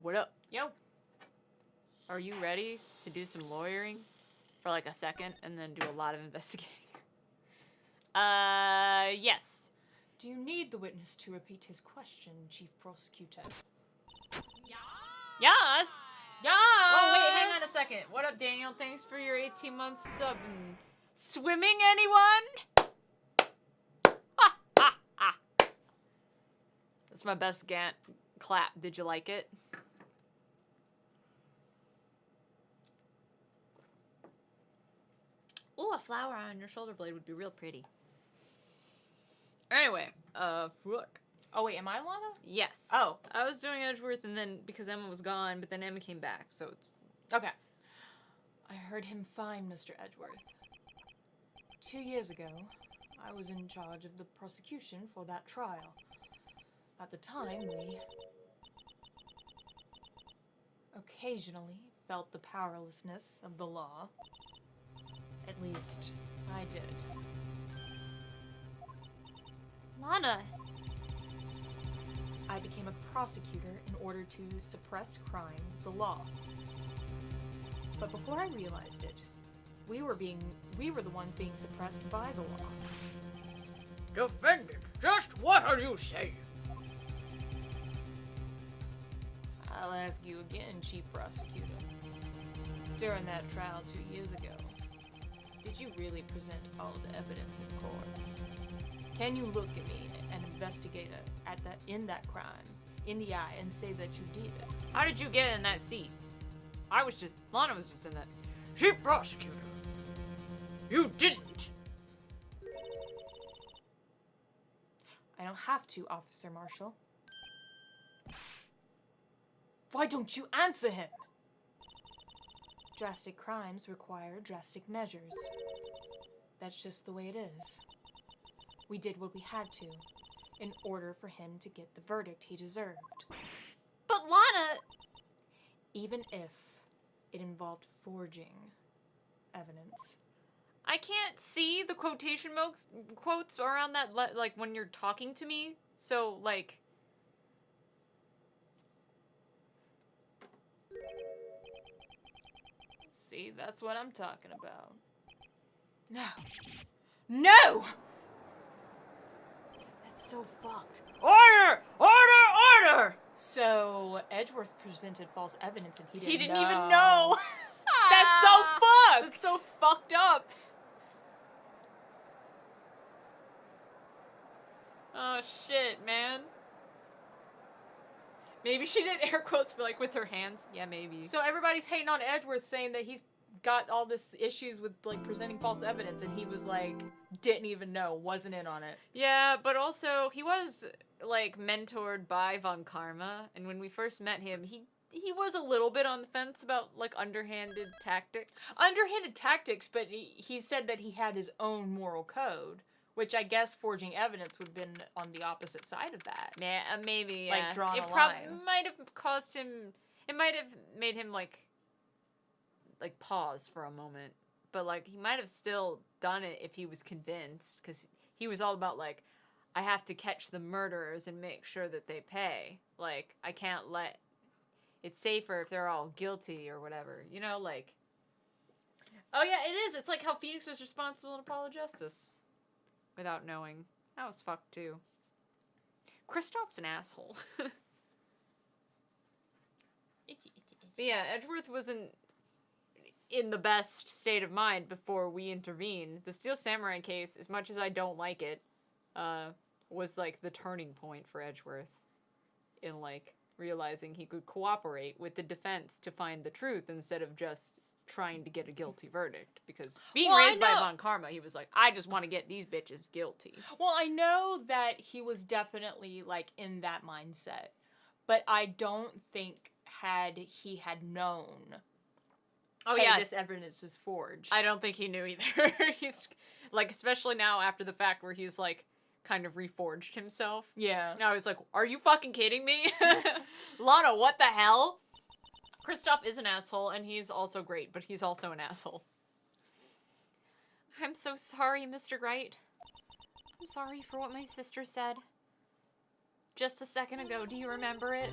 What up? Yo. Are you ready to do some lawyering for like a second and then do a lot of investigating? Yes. Do you need the witness to repeat his question, Chief Prosecutor? Yes. Yeah. Oh, wait, hang on a second. What up, Daniel? Thanks for your 18 months sub. Swimming, anyone? Ha, ha, ha. That's my best Gant clap. Did you like it? Ooh, a flower on your shoulder blade would be real pretty. Anyway, fuck. Oh, wait, am I Lana? Yes. Oh. I was doing Edgeworth and then because Emma was gone, but then Emma came back, so it's... Okay. I heard him fine, Mr. Edgeworth. 2 years ago, I was in charge of the prosecution for that trial. At the time, we occasionally felt the powerlessness of the law. At least, I did. Lana! I became a prosecutor in order to suppress crime, the law. But before I realized it, we were the ones being suppressed by the law. Defendant, just what are you saying? I'll ask you again, Chief Prosecutor. During that trial 2 years ago, did you really present all the evidence in court? Can you look at me, an investigator, in that crime, in the eye, and say that you did it? How did you get in that seat? Lana was just in that. Chief Prosecutor, you didn't. I don't have to, Officer Marshall. Why don't you answer him? Drastic crimes require drastic measures. That's just the way it is. We did what we had to, in order for him to get the verdict he deserved. But Lana... Even if it involved forging evidence. I can't see the quotation quotes around that, like, when you're talking to me. So, like... See, that's what I'm talking about. No. No! That's so fucked. Order! Order! Order! So, Edgeworth presented false evidence and he didn't know. even know. That's so fucked! That's so fucked up. Oh, shit, man. Maybe she did air quotes, but like with her hands. Yeah, maybe. So everybody's hating on Edgeworth, saying that he's got all this issues with like presenting false evidence, and he was like, didn't even know, wasn't in on it. Yeah, but also he was like mentored by Von Karma, and when we first met him, he was a little bit on the fence about like underhanded tactics. Underhanded tactics, but he said that he had his own moral code. Which I guess forging evidence would have been on the opposite side of that. Yeah, maybe, yeah. Like, drawn a line. line. Might have caused him... It might have made him, like, pause for a moment. But, like, he might have still done it if he was convinced. Because he was all about, like, I have to catch the murderers and make sure that they pay. Like, I can't let... It's safer if they're all guilty or whatever. You know, like... Oh, yeah, it is. It's like how Phoenix was responsible in Apollo Justice. Without knowing. That was fucked, too. Kristoff's an asshole. But yeah, Edgeworth wasn't in the best state of mind before we intervened. The Steel Samurai case, as much as I don't like it, was, like, the turning point for Edgeworth. In, like, realizing he could cooperate with the defense to find the truth instead of just... trying to get a guilty verdict, because being raised by Von Karma, he was like, I just want to get these bitches guilty. Well, I know that he was definitely, like, in that mindset, but I don't think he had known this evidence is forged. I don't think he knew either. He's, like, especially now after the fact where he's, like, kind of reforged himself. Yeah. Now he's like, are you fucking kidding me? Lana, what the hell? Kristoff is an asshole, and he's also great, but he's also an asshole. I'm so sorry, Mr. Wright. I'm sorry for what my sister said. Just a second ago, do you remember it?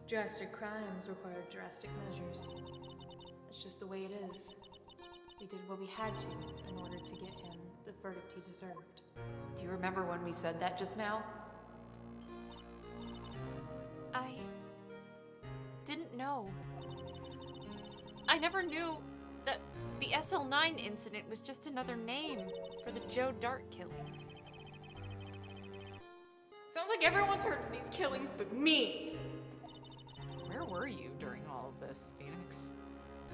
Drastic crimes require drastic measures. That's just the way it is. We did what we had to in order to get him the verdict he deserved. Do you remember when we said that just now? I didn't know. I never knew that the SL9 incident was just another name for the Joe Dark killings. Sounds like everyone's heard of these killings but me! Where were you during all of this, Phoenix?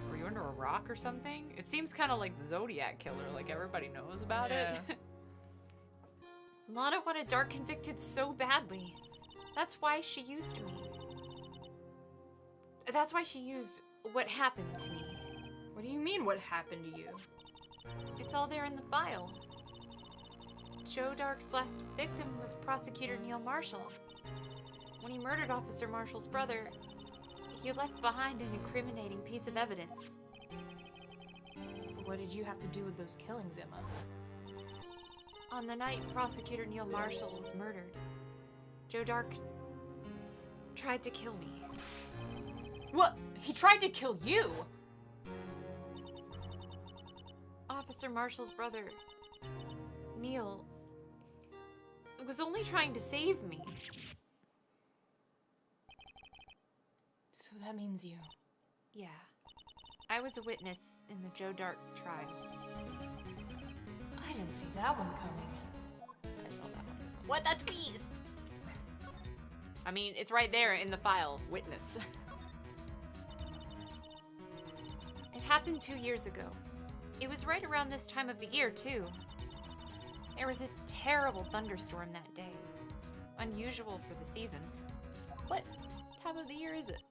Were you under a rock or something? It seems kind of like the Zodiac Killer, like everybody knows about it. Lana wanted Dark convicted so badly. That's why she used me. That's why she used what happened to me. What do you mean, what happened to you? It's all there in the file. Joe Dark's last victim was Prosecutor Neil Marshall. When he murdered Officer Marshall's brother, he left behind an incriminating piece of evidence. But what did you have to do with those killings, Emma? On the night Prosecutor Neil Marshall was murdered, Joe Dark tried to kill me. What? He tried to kill you? Officer Marshall's brother, Neil, was only trying to save me. So that means you. Yeah. I was a witness in the Joe Dark trial. I didn't see that one coming. I saw that one. What a twist! I mean, it's right there in the file. Witness. It happened 2 years ago. It was right around this time of the year, too. There was a terrible thunderstorm that day. Unusual for the season. What time of the year is it?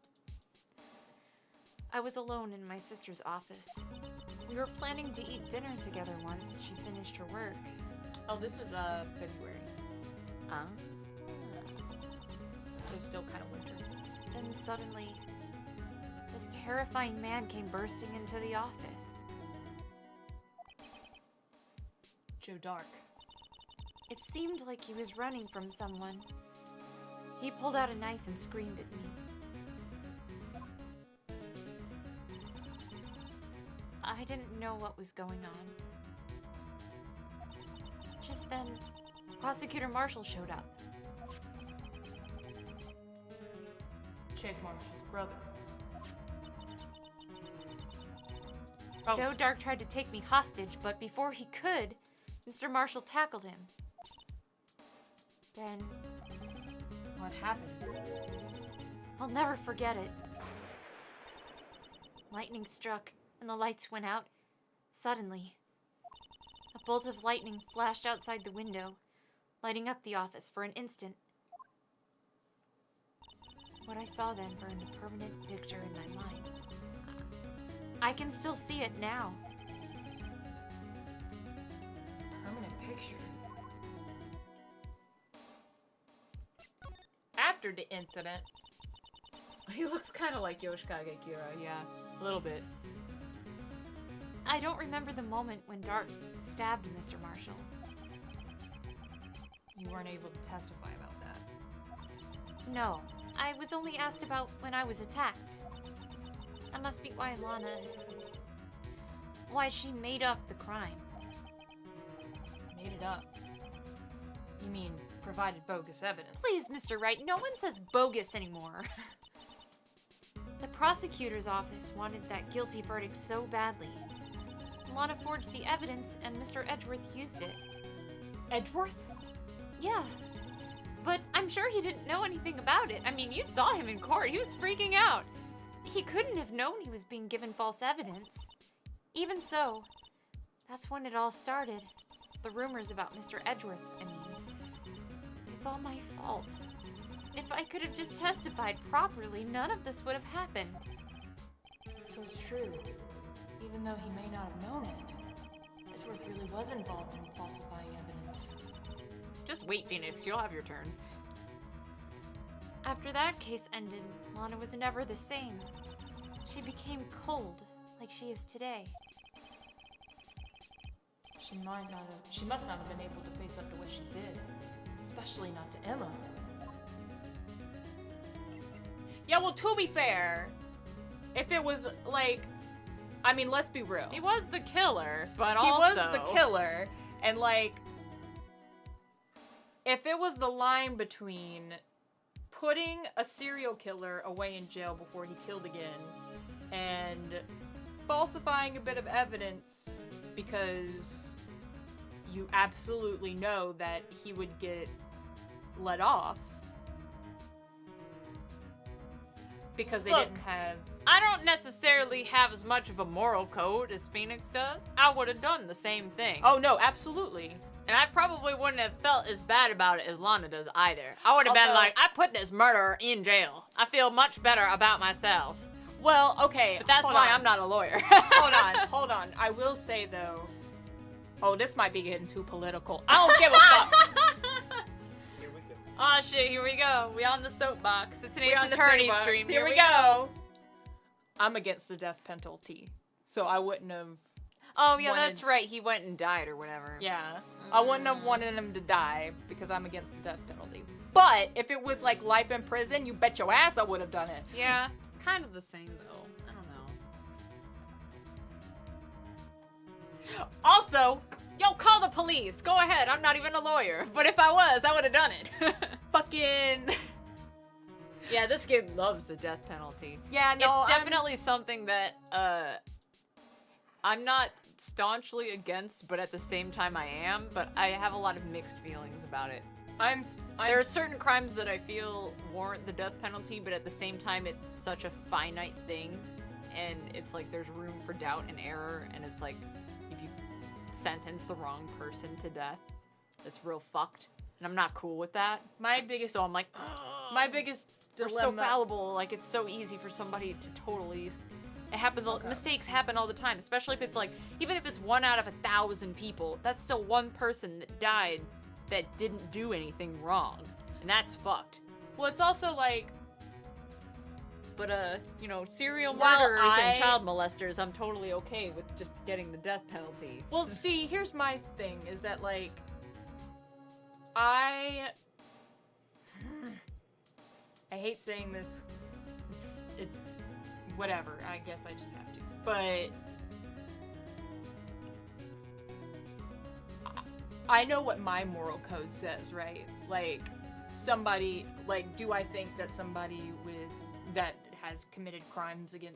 I was alone in my sister's office. We were planning to eat dinner together once she finished her work. Oh, this is February. So still kind of winter. Then suddenly, this terrifying man came bursting into the office. Joe Dark. It seemed like he was running from someone. He pulled out a knife and screamed at me. I didn't know what was going on. Just then, Prosecutor Marshall showed up. Jake Marshall's brother. Joe Dark tried to take me hostage, but before he could, Mr. Marshall tackled him. Then, What happened? I'll never forget it. Lightning struck, and the lights went out. Suddenly, a bolt of lightning flashed outside the window, lighting up the office for an instant. What I saw then burned a permanent picture in my mind. I can still see it now. Permanent picture. After the incident. He looks kind of like Yoshikage Kira, yeah, a little bit. I don't remember the moment when Dark stabbed Mr. Marshall. You weren't able to testify about that. No, I was only asked about when I was attacked. That must be why why she made up the crime. Made it up. You mean provided bogus evidence? Please, Mr. Wright, no one says bogus anymore. The prosecutor's office wanted that guilty verdict so badly. Lana forged the evidence and Mr. Edgeworth used it. Edgeworth? Yes. But I'm sure he didn't know anything about it. I mean, you saw him in court. He was freaking out. He couldn't have known he was being given false evidence. Even so, that's when it all started. The rumors about Mr. Edgeworth, I mean. It's all my fault. If I could have just testified properly, none of this would have happened. So it's true. Even though he may not have known it, Edgeworth really was involved in falsifying evidence. Just wait, Phoenix. You'll have your turn. After that case ended, Lana was never the same. She became cold, like she is today. She must not have been able to face up to what she did. Especially not to Emma. Yeah, well, to be fair, if it was, like, I mean, let's be real. He was the killer, but He also... was the killer, and, like, if it was the line between putting a serial killer away in jail before he killed again and falsifying a bit of evidence because you absolutely know that he would get let off because they didn't have... I don't necessarily have as much of a moral code as Phoenix does. I would have done the same thing. Oh, no, absolutely. And I probably wouldn't have felt as bad about it as Lana does either. I would have been Although- like, I put this murderer in jail. I feel much better about myself. Well, okay, But that's hold why on. I'm not a lawyer. Hold on. I will say, though... Oh, this might be getting too political. I don't give a fuck. Here we go. Oh shit, here we go. We on the soapbox. It's an Ace on the Attorney soapbox. stream. Here we go. I'm against the death penalty, so I wouldn't have... Oh yeah, wanted- that's right. He went and died or whatever. Yeah. I wouldn't have wanted him to die because I'm against the death penalty. But if it was like life in prison, you bet your ass I would have done it. Yeah, kind of the same though. I don't know. Also, Yo, call the police. Go ahead. I'm not even a lawyer. But if I was, I would have done it. fucking... Yeah, this game loves the death penalty. Yeah, no, It's definitely something that I'm not staunchly against, but at the same time I am, but I have a lot of mixed feelings about it. I'm There are certain crimes that I feel warrant the death penalty, but at the same time it's such a finite thing, and it's like there's room for doubt and error, and it's like if you sentence the wrong person to death, that's real fucked, and I'm not cool with that. my biggest So I'm like, my biggest we're dilemma... so fallible. Like, it's so easy for somebody to totally... It happens, mistakes happen all the time, especially if it's like, even if it's 1 out of 1,000 people, that's still one person that died that didn't do anything wrong. And that's fucked. Well, it's also like... But, you know, serial Well, murderers I- and child molesters, I'm totally okay with just getting the death penalty. Well, see, here's my thing, is that, like, I hate saying this. It's whatever. I guess I just have to. But I know what my moral code says, right? Like, somebody, like, do I think that somebody that has committed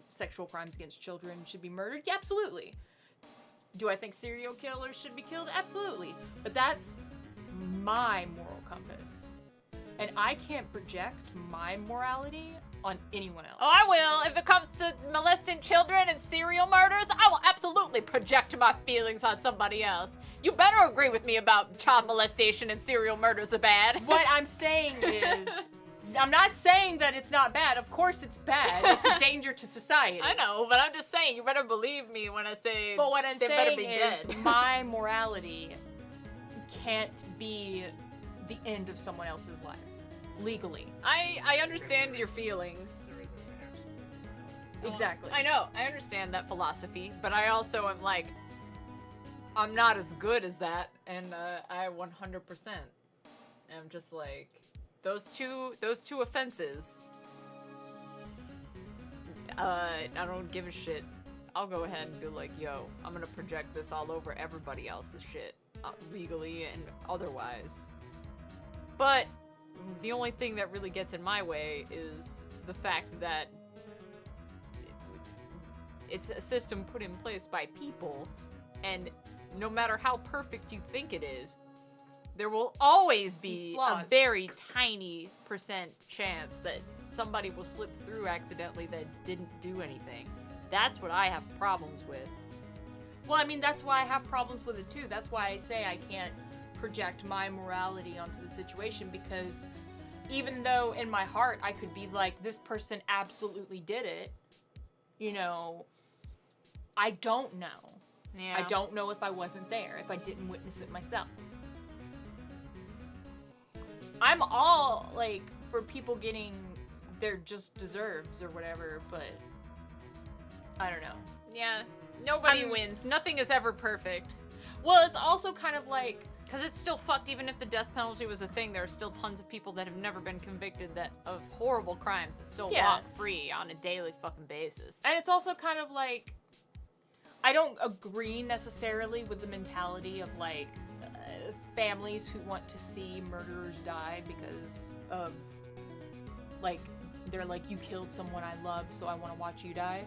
sexual crimes against children should be murdered? Yeah, absolutely. Do I think serial killers should be killed? Absolutely. But that's my moral compass. And I can't project my morality on anyone else. Oh, I will. If it comes to molesting children and serial murders, I will absolutely project my feelings on somebody else. You better agree with me about child molestation and serial murders are bad. What I'm saying is, I'm not saying that it's not bad. Of course it's bad. It's a danger to society. I know, but I'm just saying, you better believe me when I say But what I'm they better saying be is dead. my morality can't be the end of someone else's life. Legally. I understand your feelings. There isn't an absolute. Exactly. I know, I understand that philosophy, but I also am like, I'm not as good as that, and I 100% am just like, those two offenses, I don't give a shit. I'll go ahead and be like, yo, I'm gonna project this all over everybody else's shit, legally and otherwise. But the only thing that really gets in my way is the fact that it's a system put in place by people, and no matter how perfect you think it is, there will always be a Flaws. very tiny % chance that somebody will slip through accidentally that didn't do anything. That's what I have problems with. Well, I mean, that's why I have problems with it too. That's why I say I can't project my morality onto the situation, because even though in my heart I could be like, this person absolutely did it, you know, I don't know. Yeah. I don't know if I wasn't there, if I didn't witness it myself. I'm all, like, for people getting their just deserves or whatever, but I don't know. Yeah. Nobody I'm- wins. Nothing is ever perfect. Well, it's also kind of like, Because it's still fucked. Even if the death penalty was a thing, there are still tons of people that have never been convicted of horrible crimes that still walk free on a daily fucking basis. And it's also kind of like, I don't agree necessarily with the mentality of like families who want to see murderers die because of like, they're like, you killed someone I loved, so I want to watch you die.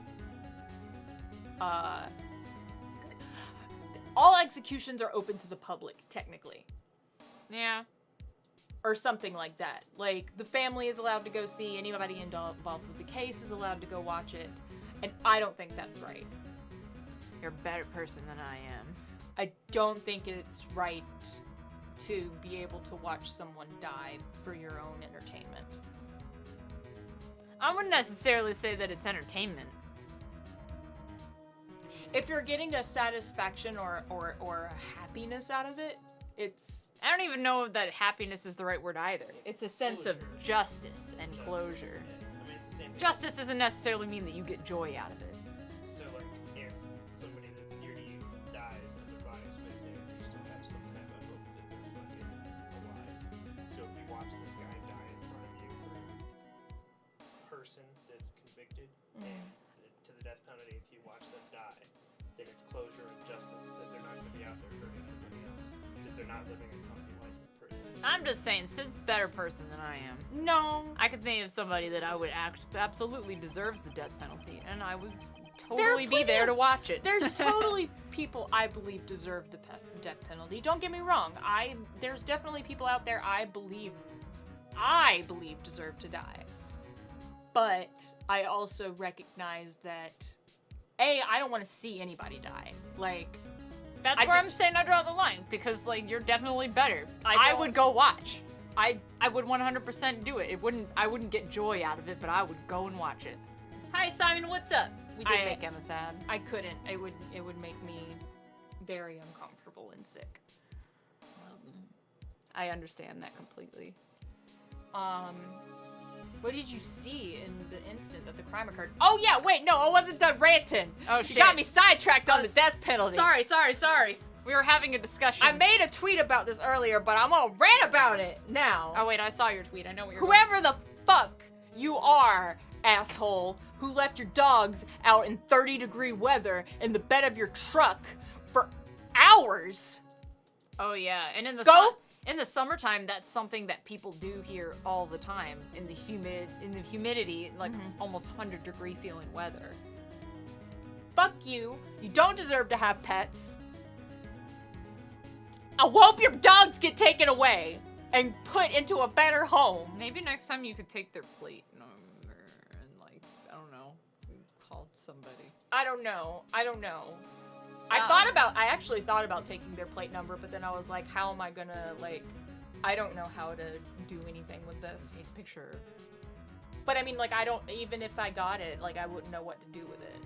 All executions are open to the public, technically. Yeah. Or something like that. Like, the family is allowed to go see, anybody involved with the case is allowed to go watch it. And I don't think that's right. You're a better person than I am. I don't think it's right to be able to watch someone die for your own entertainment. I wouldn't necessarily say that it's entertainment. If you're getting a satisfaction or a happiness out of it, it's... I don't even know that happiness is the right word either. It's a sense of justice and closure. Yeah. I mean, it's the same thing. Justice doesn't necessarily mean that you get joy out of it. So, like, if somebody that's dear to you dies and their body's missing, you still have some type of hope that they're fucking alive. So if you watch this guy die in front of you for a person that's convicted and to the death penalty, if you watch them die, then it's closure and justice that they're not going to be out there hurting anybody else. That they're not living a comfy life in prison. I'm just saying, Sid's a better person than I am. No. I could think of somebody that I would absolutely deserves the death penalty, and I would totally be there to watch it. There's totally people I believe deserve the death penalty. Don't get me wrong. There's definitely people out there I believe deserve to die. But I also recognize that I don't want to see anybody die. Like, That's where I'm saying I draw the line, because, like, you're definitely better. I I would go watch. I would 100% do it. I wouldn't get joy out of it, but I would go and watch it. Hi, Simon, what's up? We did make Emma sad. I couldn't. It would make me very uncomfortable and sick. I understand that completely. What did you see in the instant that the crime occurred? Oh yeah, wait, no, I wasn't done ranting. Oh, You shit. got me sidetracked on the death penalty. Sorry. We were having a discussion. I made a tweet about this earlier, but I'm gonna rant about it now. Oh, wait, I saw your tweet. I know what you're Whoever the fuck you are, asshole, who left your dogs out in 30-degree weather in the bed of your truck for hours. Oh, yeah. And in the Go- in the summertime, that's something that people do here all the time. In the humidity, like almost 100-degree feeling weather. Fuck you. You don't deserve to have pets. I hope your dogs get taken away and put into a better home. Maybe next time you could take their plate number and, like, I don't know, call somebody. I don't know. I actually thought about taking their plate number, but then I was like, how am I gonna, like, I don't know how to do anything with this. Need a picture. But I mean, like, even if I got it, like, I wouldn't know what to do with it.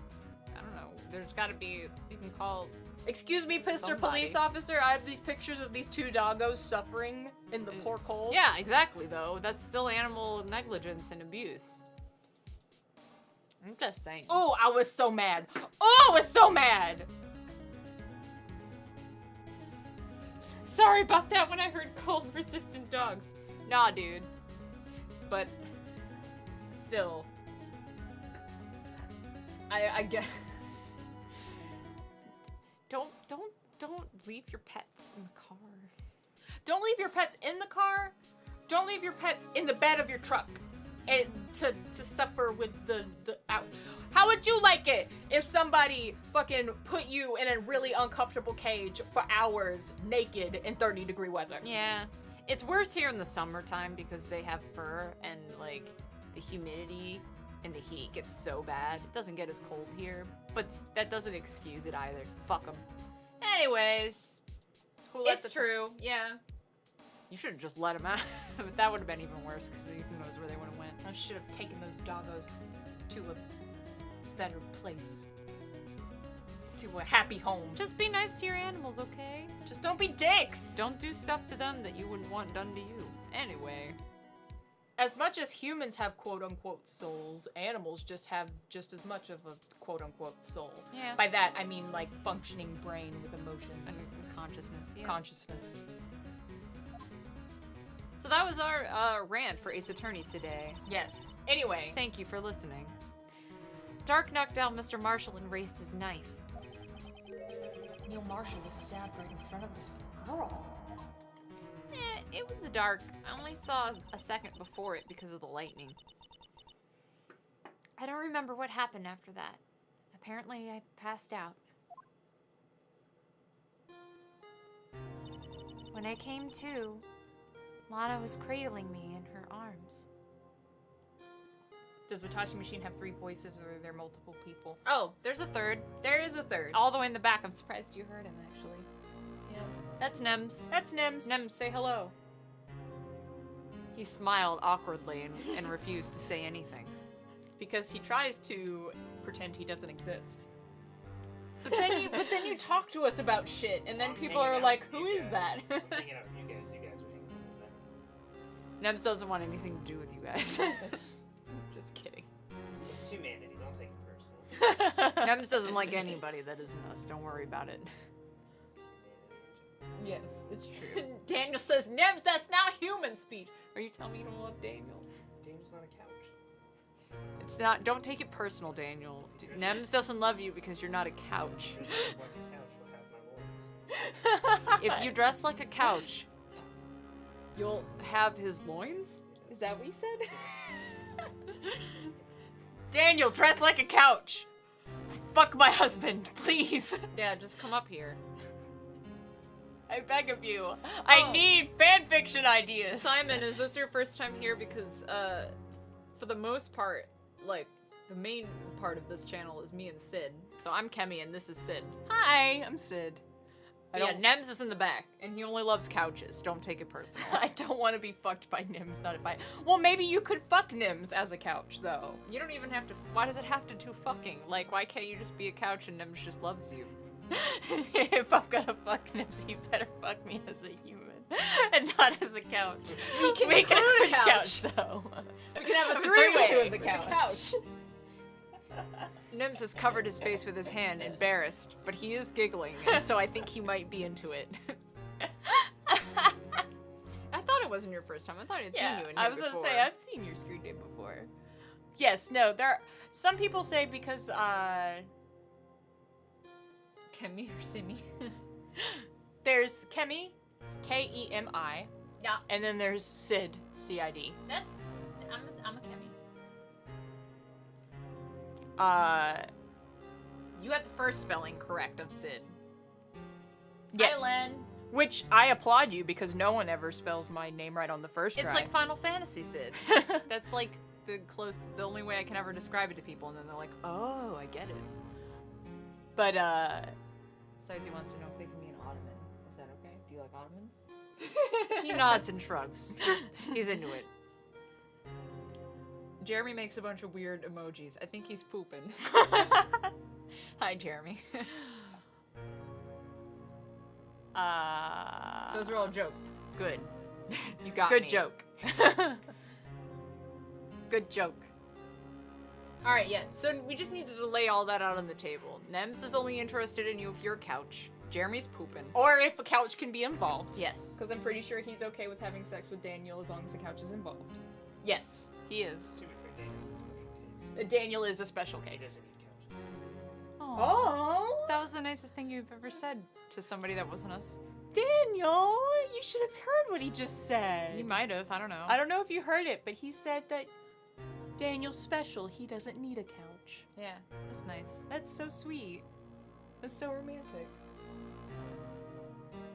I don't know. There's gotta be, you can call. Excuse me, Mr. Somebody. Police Officer, I have these pictures of these two doggos suffering in the poor cold. Yeah, exactly, though. That's still animal negligence and abuse. I'm just saying. Oh, I was so mad. Sorry about that when I heard cold-resistant dogs. Nah, dude. But still, I guess. Don't leave your pets in the car. Don't leave your pets in the car. Don't leave your pets in the bed of your truck. And to suffer with the out. How would you like it if somebody fucking put you in a really uncomfortable cage for hours naked in 30-degree weather? Yeah. It's worse here in the summertime because they have fur and, like, the humidity and the heat gets so bad. It doesn't get as cold here, but that doesn't excuse it either. Fuck them. Anyways, it's true. Yeah. You should have just let them out. But that would have been even worse because who knows where they would have went. I should have taken those doggos to a better place. To a happy home. Just be nice to your animals, okay? Just don't be dicks. Don't do stuff to them that you wouldn't want done to you. Anyway. As much as humans have quote-unquote souls, animals just have just as much of a quote-unquote soul. Yeah. By that, I mean, like, functioning brain with emotions. And consciousness. Yeah. Consciousness. So that was our rant for Ace Attorney today. Yes. Anyway. Thank you for listening. Dark knocked down Mr. Marshall and raised his knife. Neil Marshall was stabbed right in front of this girl. It was dark. I only saw a second before it because of the lightning. I don't remember what happened after that. Apparently, I passed out. When I came to, Lana was cradling me in her arms. Does Watashi Machine have 3 voices, or are there multiple people? Oh, there's a third. There is a third. All the way in the back. I'm surprised you heard him, actually. Yeah. That's Nems. That's Nims. Nems, say hello. He smiled awkwardly and refused to say anything. Because he tries to pretend he doesn't exist. But then you talk to us about shit, and then I'm people hanging are out like, with "Who you is guys. that?" I'm hanging out with you guys. You guys are hanging out with them. Nems doesn't want anything to do with you guys. Just kidding. It's humanity. Don't take it personal. Nems doesn't like anybody that isn't us. Don't worry about it. Yes, it's true. Daniel says, "Nems, that's not human speech." Are you telling me you don't love Daniel? Daniel's not a couch. It's not. Don't take it personal, Daniel. Nems doesn't love you because you're not a couch. If you like a couch, you'll have my loins. If you dress like a couch, you'll have his loins? Is that what you said? Daniel, dress like a couch. Fuck my husband, please. Yeah, just come up here. I beg of you. I need fanfiction ideas. Simon, is this your first time here? Because, for the most part, like, the main part of this channel is me and Cid. So I'm Kemi and this is Cid. Hi, I'm Cid. Yeah, Nems is in the back, and he only loves couches. Don't take it personal. I don't want to be fucked by Nims, not if I... Well, maybe you could fuck Nims as a couch, though. You don't even have to... Why does it have to do fucking? Like, why can't you just be a couch and Nems just loves you? If I'm gonna fuck Nims, you better fuck me as a human, and not as a couch. We can switch include a couch, though. We can have a A three-way three-way with with the the couch. Nims has covered his face with his hand, embarrassed, but he is giggling, and so I think he might be into it. I thought it wasn't your first time. I thought I'd seen you in here I was before. gonna say, I've seen your screen name before. Yes, no, some people say because, Kemi or Simi? there's Kemi, Kemi, Yeah. and then there's Cid, C-I-D. I'm a Kemi. You got the first spelling correct of Cid. Yes. Hi, Len. Which I applaud you because no one ever spells my name right on the first It's try. like Final Fantasy Cid. That's like the only way I can ever describe it to people, and then they're like, "Oh, I get it." But Sizey wants to know if they can be an ottoman. Is that okay? Do you like ottomans? He nods and shrugs. He's into it. Jeremy makes a bunch of weird emojis. I think he's pooping. Hi, Jeremy. Those are all jokes. Good. You got good me. joke. Good joke. All right, yeah. So we just needed to lay all that out on the table. Nems is only interested in you if you're a couch. Jeremy's pooping. Or if a couch can be involved. Yes. Because I'm pretty sure he's okay with having sex with Daniel as long as the couch is involved. Yes, he is. To be fair, Daniel's a special case. Daniel is a special He case. doesn't need couches. Oh, That was the nicest thing you've ever said to somebody that wasn't us. Daniel, you should have heard what he just said. You might have. I don't know. I don't know if you heard it, but he said that Daniel's special. He doesn't need a couch. Yeah, that's nice. That's so sweet. That's so romantic.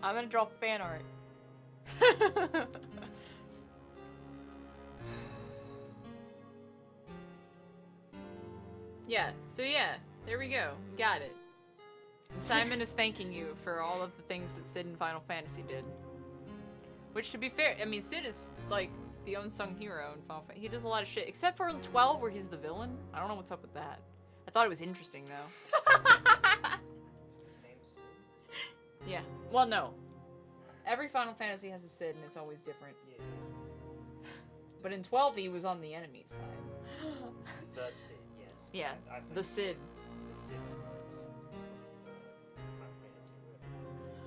I'm gonna draw fan art. Yeah, so yeah, there we go. Got it. And Simon is thanking you for all of the things that Cid in Final Fantasy did. Which, to be fair, I mean, Cid is, like, the unsung hero in Final Fantasy. He does a lot of shit, except for 12, where he's the villain. I don't know what's up with that. I thought it was interesting, though. It's the same Cid. Yeah. Well, no. Every Final Fantasy has a Cid, and it's always different. Yeah. But in 12, he was on the enemy side. The Cid, yes. Yeah, I think the Cid. The Cid from Final Fantasy,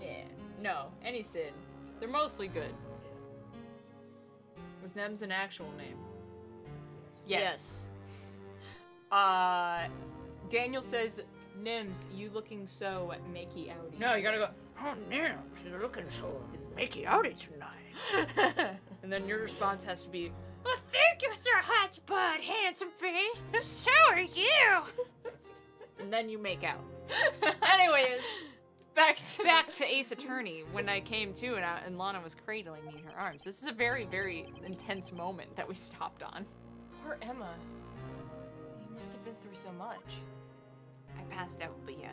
really. Yeah. No, any Cid. They're mostly good. Yeah. Was Nems an actual name? Yes. Daniel says, Nims, you looking so makey outy. No, you gotta go, oh, Nems, you're looking so makey outy tonight. And then your response has to be, well, thank you, Sir Hotspot, handsome face. So are you. And then you make out. Anyways, back to Ace Attorney. When I came to and Lana was cradling me in her arms. This is a very, very intense moment that we stopped on. Poor Emma. You must have been through so much. I passed out, but yeah.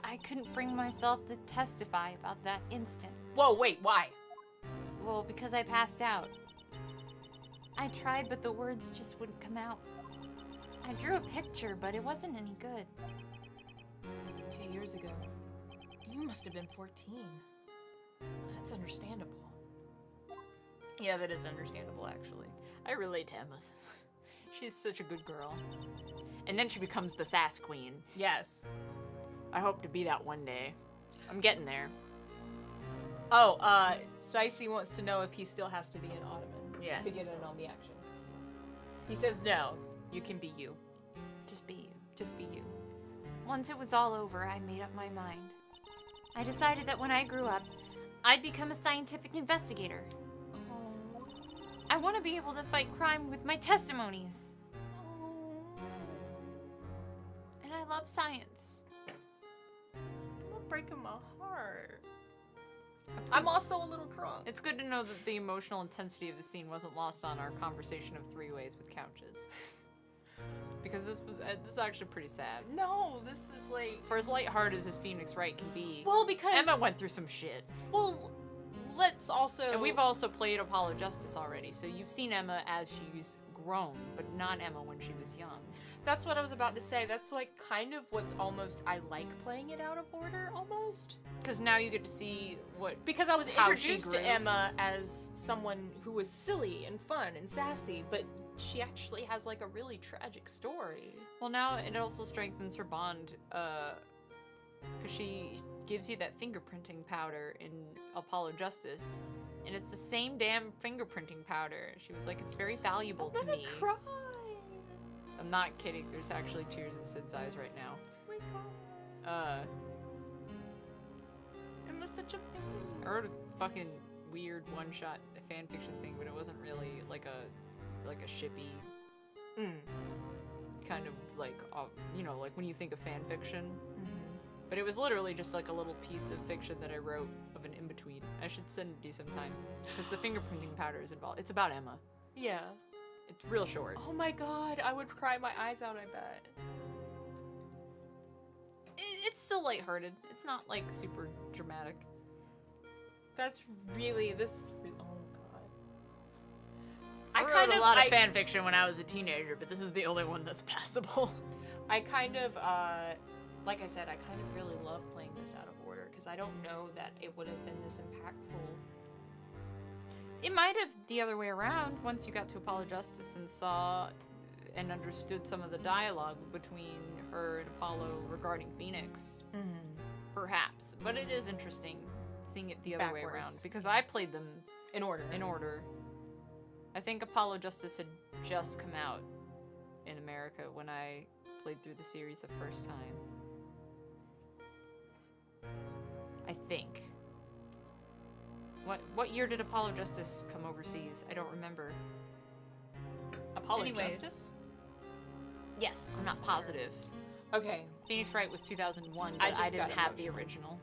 I couldn't bring myself to testify about that instant. Whoa, wait, why? Well, because I passed out. I tried, but the words just wouldn't come out. I drew a picture, but it wasn't any good. 2 years ago. You must have been 14. That's understandable. Yeah, that is understandable, actually. I relate to Emma. She's such a good girl. And then she becomes the sass queen. Yes. I hope to be that one day. I'm getting there. Oh, Sicey wants to know if he still has to be an Ottoman Yes. to get in on the action. He says no, you can be you. Just be you. Just be you. Once it was all over, I made up my mind. I decided that when I grew up, I'd become a scientific investigator. I want to be able to fight crime with my testimonies. And I love science. You're breaking my heart. I'm also a little drunk. It's good to know that the emotional intensity of the scene wasn't lost on our conversation of 3 ways with couches. Because this is actually pretty sad. No, this is like... For as lighthearted as Phoenix Wright can be, Well, because... Emma went through some shit. Well, let's also... And we've also played Apollo Justice already, so you've seen Emma as she's grown, but not Emma when she was young. That's what I was about to say. That's like kind of what's almost... I like playing it out of order, almost. Because now you get to see what... Because I was how she introduced to grew. Emma as someone who was silly and fun and sassy, but she actually has like a really tragic story. Well, now it also strengthens her bond, because she gives you that fingerprinting powder in Apollo Justice, and it's the same damn fingerprinting powder. She was like, it's very valuable to me. Cry. I'm not kidding. There's actually tears in Sid's eyes right now. Oh my god. Emma's such a baby. I wrote a fucking weird one-shot fanfiction thing, but it wasn't really like a shippy kind of like, you know, like when you think of fanfiction. But it was literally just like a little piece of fiction that I wrote of an in-between. I should send it to you sometime. Because the fingerprinting powder is involved. It's about Emma. Yeah. It's real short. Oh my god, I would cry my eyes out, I bet. It's still lighthearted. It's not like super dramatic. That's really, oh god. I wrote a lot of fanfiction when I was a teenager, but this is the only one that's passable. I kind of, like I said, I kind of really love playing this out of order, because I don't know that it would have been this impactful. It might have the other way around once you got to Apollo Justice and saw and understood some of the dialogue between her and Apollo regarding Phoenix. Perhaps. But it is interesting seeing it the other way around, because I played them In order. in order. I think Apollo Justice had just come out in America when I played through the series the first time. I think. What year did Apollo Justice come overseas? I don't remember. Apollo Anyways. Justice? Yes, I'm not positive. Okay. Phoenix Wright was 2001, I but just I didn't got have the emotional. original.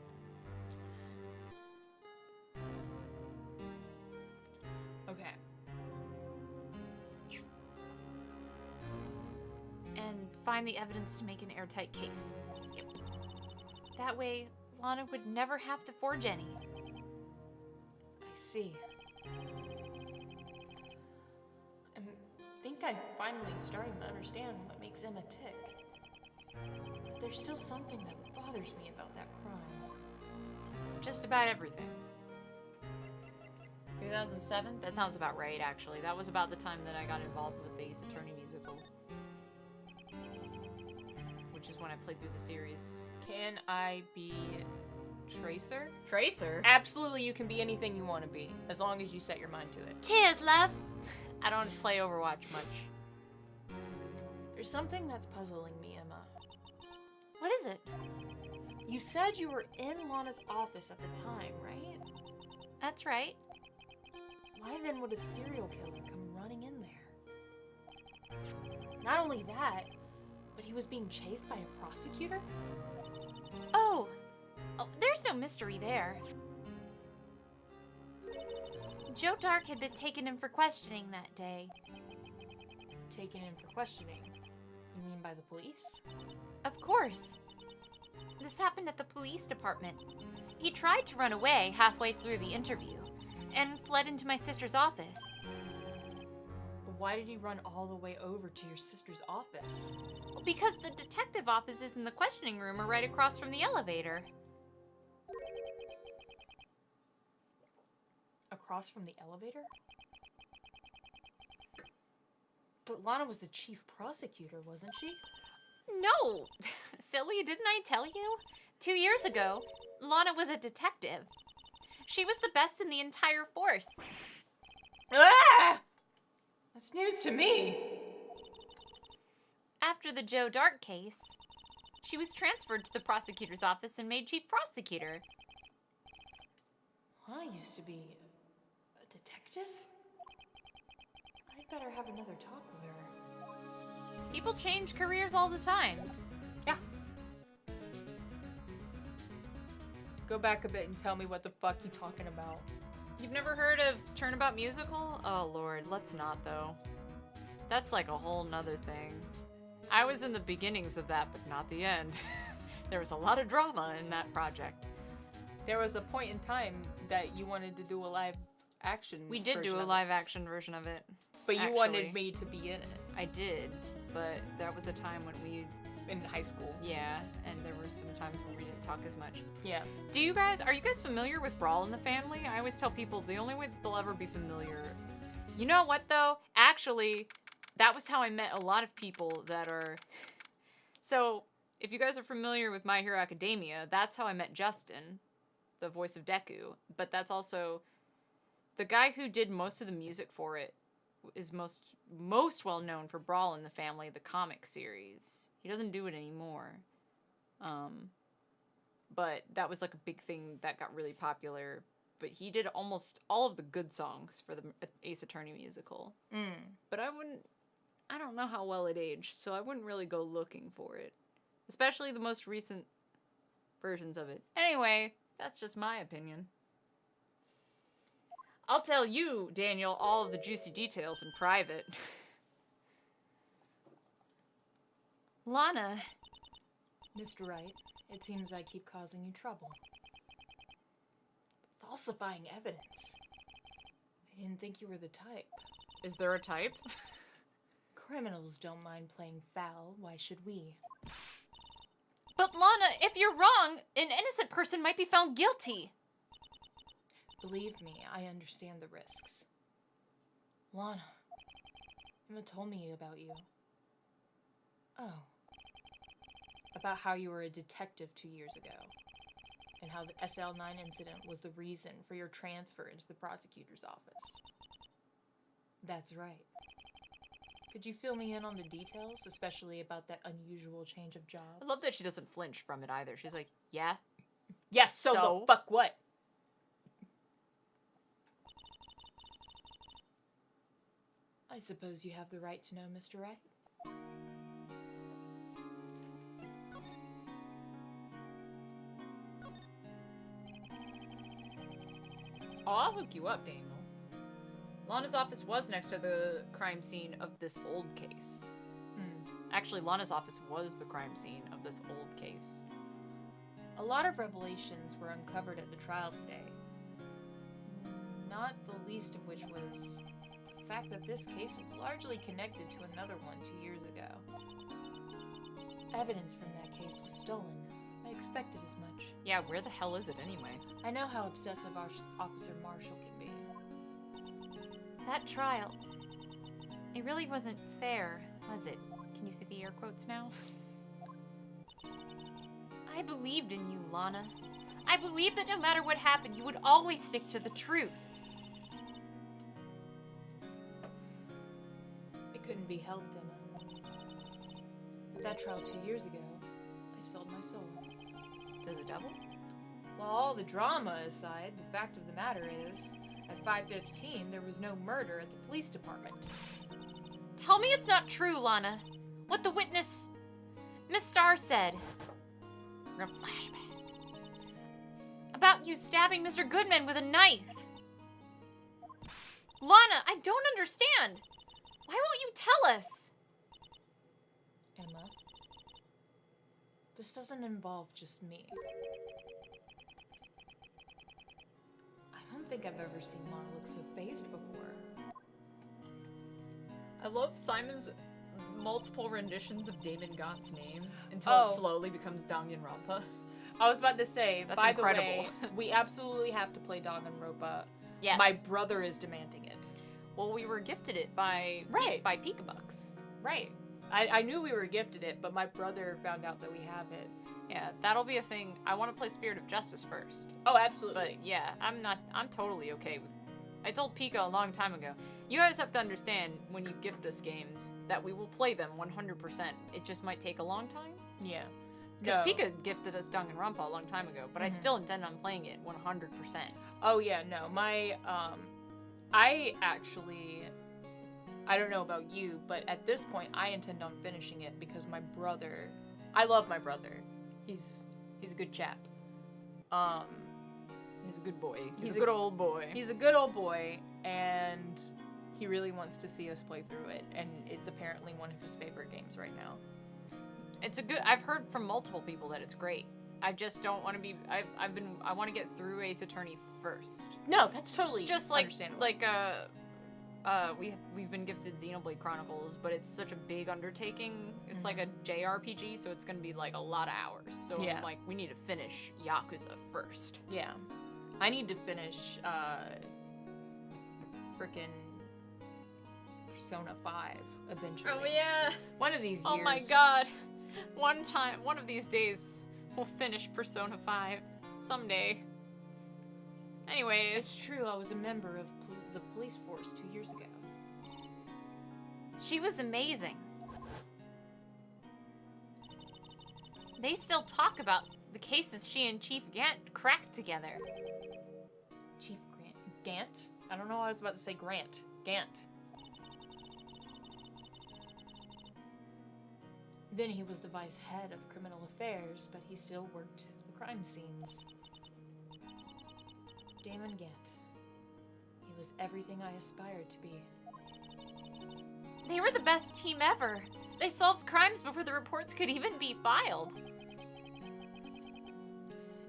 Okay. And find the evidence to make an airtight case. Yep. That way, Lana would never have to forge any. I see. I think I'm finally starting to understand what makes Emma tick. But there's still something that bothers me about that crime. Just about everything. 2007? That sounds about right, actually. That was about the time that I got involved with the Ace Attorney musical. Which is when I played through the series. Can I be Tracer? Tracer? Absolutely, you can be anything you want to be, as long as you set your mind to it. Cheers, love! I don't play Overwatch much. There's something that's puzzling me, Emma. What is it? You said you were in Lana's office at the time, right? That's right. Why then would a serial killer come running in there? Not only that, but he was being chased by a prosecutor? Oh, there's no mystery there. Joe Dark had been taken in for questioning that day. Taken in for questioning? You mean by the police? Of course. This happened at the police department. He tried to run away halfway through the interview and fled into my sister's office. But why did he run all the way over to your sister's office? Because the detective offices in the questioning room are right across from the elevator. Across from the elevator? But Lana was the chief prosecutor, wasn't she? No! Silly, didn't I tell you? 2 years ago, Lana was a detective. She was the best in the entire force. Ah! That's news to me. After the Joe Dark case, she was transferred to the prosecutor's office and made chief prosecutor. Lana used to be a detective? I'd better have another talk with her. People change careers all the time. Yeah. Go back a bit and tell me what the fuck you talking about. You've never heard of Turnabout Musical? Oh lord, let's not though. That's like a whole nother thing. I was in the beginnings of that, but not the end. There was a lot of drama in that project. There was a point in time that you wanted to do a live action We did do a live action version of it. But you actually. wanted me to be in it. I did, but that was a time when we... In high school. Yeah, and there were some times where we didn't talk as much. Yeah. Are you guys familiar with Brawl in the Family? I always tell people the only way that they'll ever be familiar... You know what, though? Actually, that was how I met a lot of people that are... So, if you guys are familiar with My Hero Academia, that's how I met Justin, the voice of Deku. But that's also... The guy who did most of the music for it is most well known for Brawl in the Family, the comic series. He doesn't do it anymore. But that was like a big thing that got really popular. But he did almost all of the good songs for the Ace Attorney musical. But I don't know how well it aged, so I wouldn't really go looking for it. Especially the most recent versions of it. Anyway, that's just my opinion. I'll tell you, Daniel, all of the juicy details in private. Lana. Mr. Wright, it seems I keep causing you trouble. Falsifying evidence. I didn't think you were the type. Is there a type? Criminals don't mind playing foul, why should we? But Lana, if you're wrong, an innocent person might be found guilty. Believe me, I understand the risks. Lana, Emma told me about you. Oh. About how you were a detective 2 years ago. And how the SL9 incident was the reason for your transfer into the prosecutor's office. That's right. Could you fill me in on the details, especially about that unusual change of jobs? I love that she doesn't flinch from it either. She's like, yeah? Yes, so the fuck what? I suppose you have the right to know, Mr. Wright. Oh, I'll hook you up, Daniel. Lana's office was next to the crime scene of this old case. Actually, Lana's office was the crime scene of this old case. A lot of revelations were uncovered at the trial today. Not the least of which was the fact that this case is largely connected to another one 2 years ago. Evidence from that case was stolen. I expected as much. Yeah, where the hell is it anyway? I know how obsessive Officer Marshall can be. That trial, it really wasn't fair, was it? Can you see the air quotes now? I believed in you, Lana. I believed that no matter what happened, you would always stick to the truth. It couldn't be helped, Emma. At that trial 2 years ago, I sold my soul. To the devil? While all the drama aside, the fact of the matter is, at 5:15, there was no murder at the police department. Tell me it's not true, Lana. What the witness, Miss Starr, said. We're gonna flashback. About you stabbing Mr. Goodman with a knife. Lana, I don't understand. Why won't you tell us? Emma, this doesn't involve just me. I don't think I've ever seen Lana look so phased before. I love Simon's multiple renditions of Damon Gott's name until it slowly becomes Danganronpa. I was about to say, That's by incredible. the way, we absolutely have to play Danganronpa. Yes. My brother is demanding it. Well, we were gifted it by by Pikabucks. Right. I knew we were gifted it, but my brother found out that we have it. Yeah, that'll be a thing. I want to play Spirit of Justice first. Oh, absolutely. But yeah, I'm totally okay with. I told Pika a long time ago. You guys have to understand when you gift us games that we will play them 100%. It just might take a long time. Yeah. Because Pika gifted us Danganronpa a long time ago, but I still intend on playing it 100%. Oh yeah, no. My I actually, I don't know about you, but at this point I intend on finishing it because my brother, I love my brother. He's a good chap. He's a good boy. He's a good old boy. He's a good old boy, and he really wants to see us play through it, and it's apparently one of his favorite games right now. It's a good. I've heard from multiple people that it's great. I just don't want to be. I want to get through Ace Attorney first. No, that's totally Just like understandable. we've been gifted Xenoblade Chronicles, but it's such a big undertaking. It's like a JRPG, so it's gonna be like a lot of hours. So Yeah. I'm like, we need to finish Yakuza first. Yeah. I need to finish frickin' Persona 5 eventually. Oh yeah. One of these years. Oh my god. One of these days, we'll finish Persona 5 someday. Anyways, It's true, I was a member of the police force 2 years ago. she was amazing. They still talk about the cases she and Chief Gant cracked together. Chief Gant? I don't know why I was about to say Grant. Gant. Then he was the vice head of criminal affairs, but he still worked the crime scenes. Damon Gant. He was everything I aspired to be. They were the best team ever. They solved crimes before the reports could even be filed.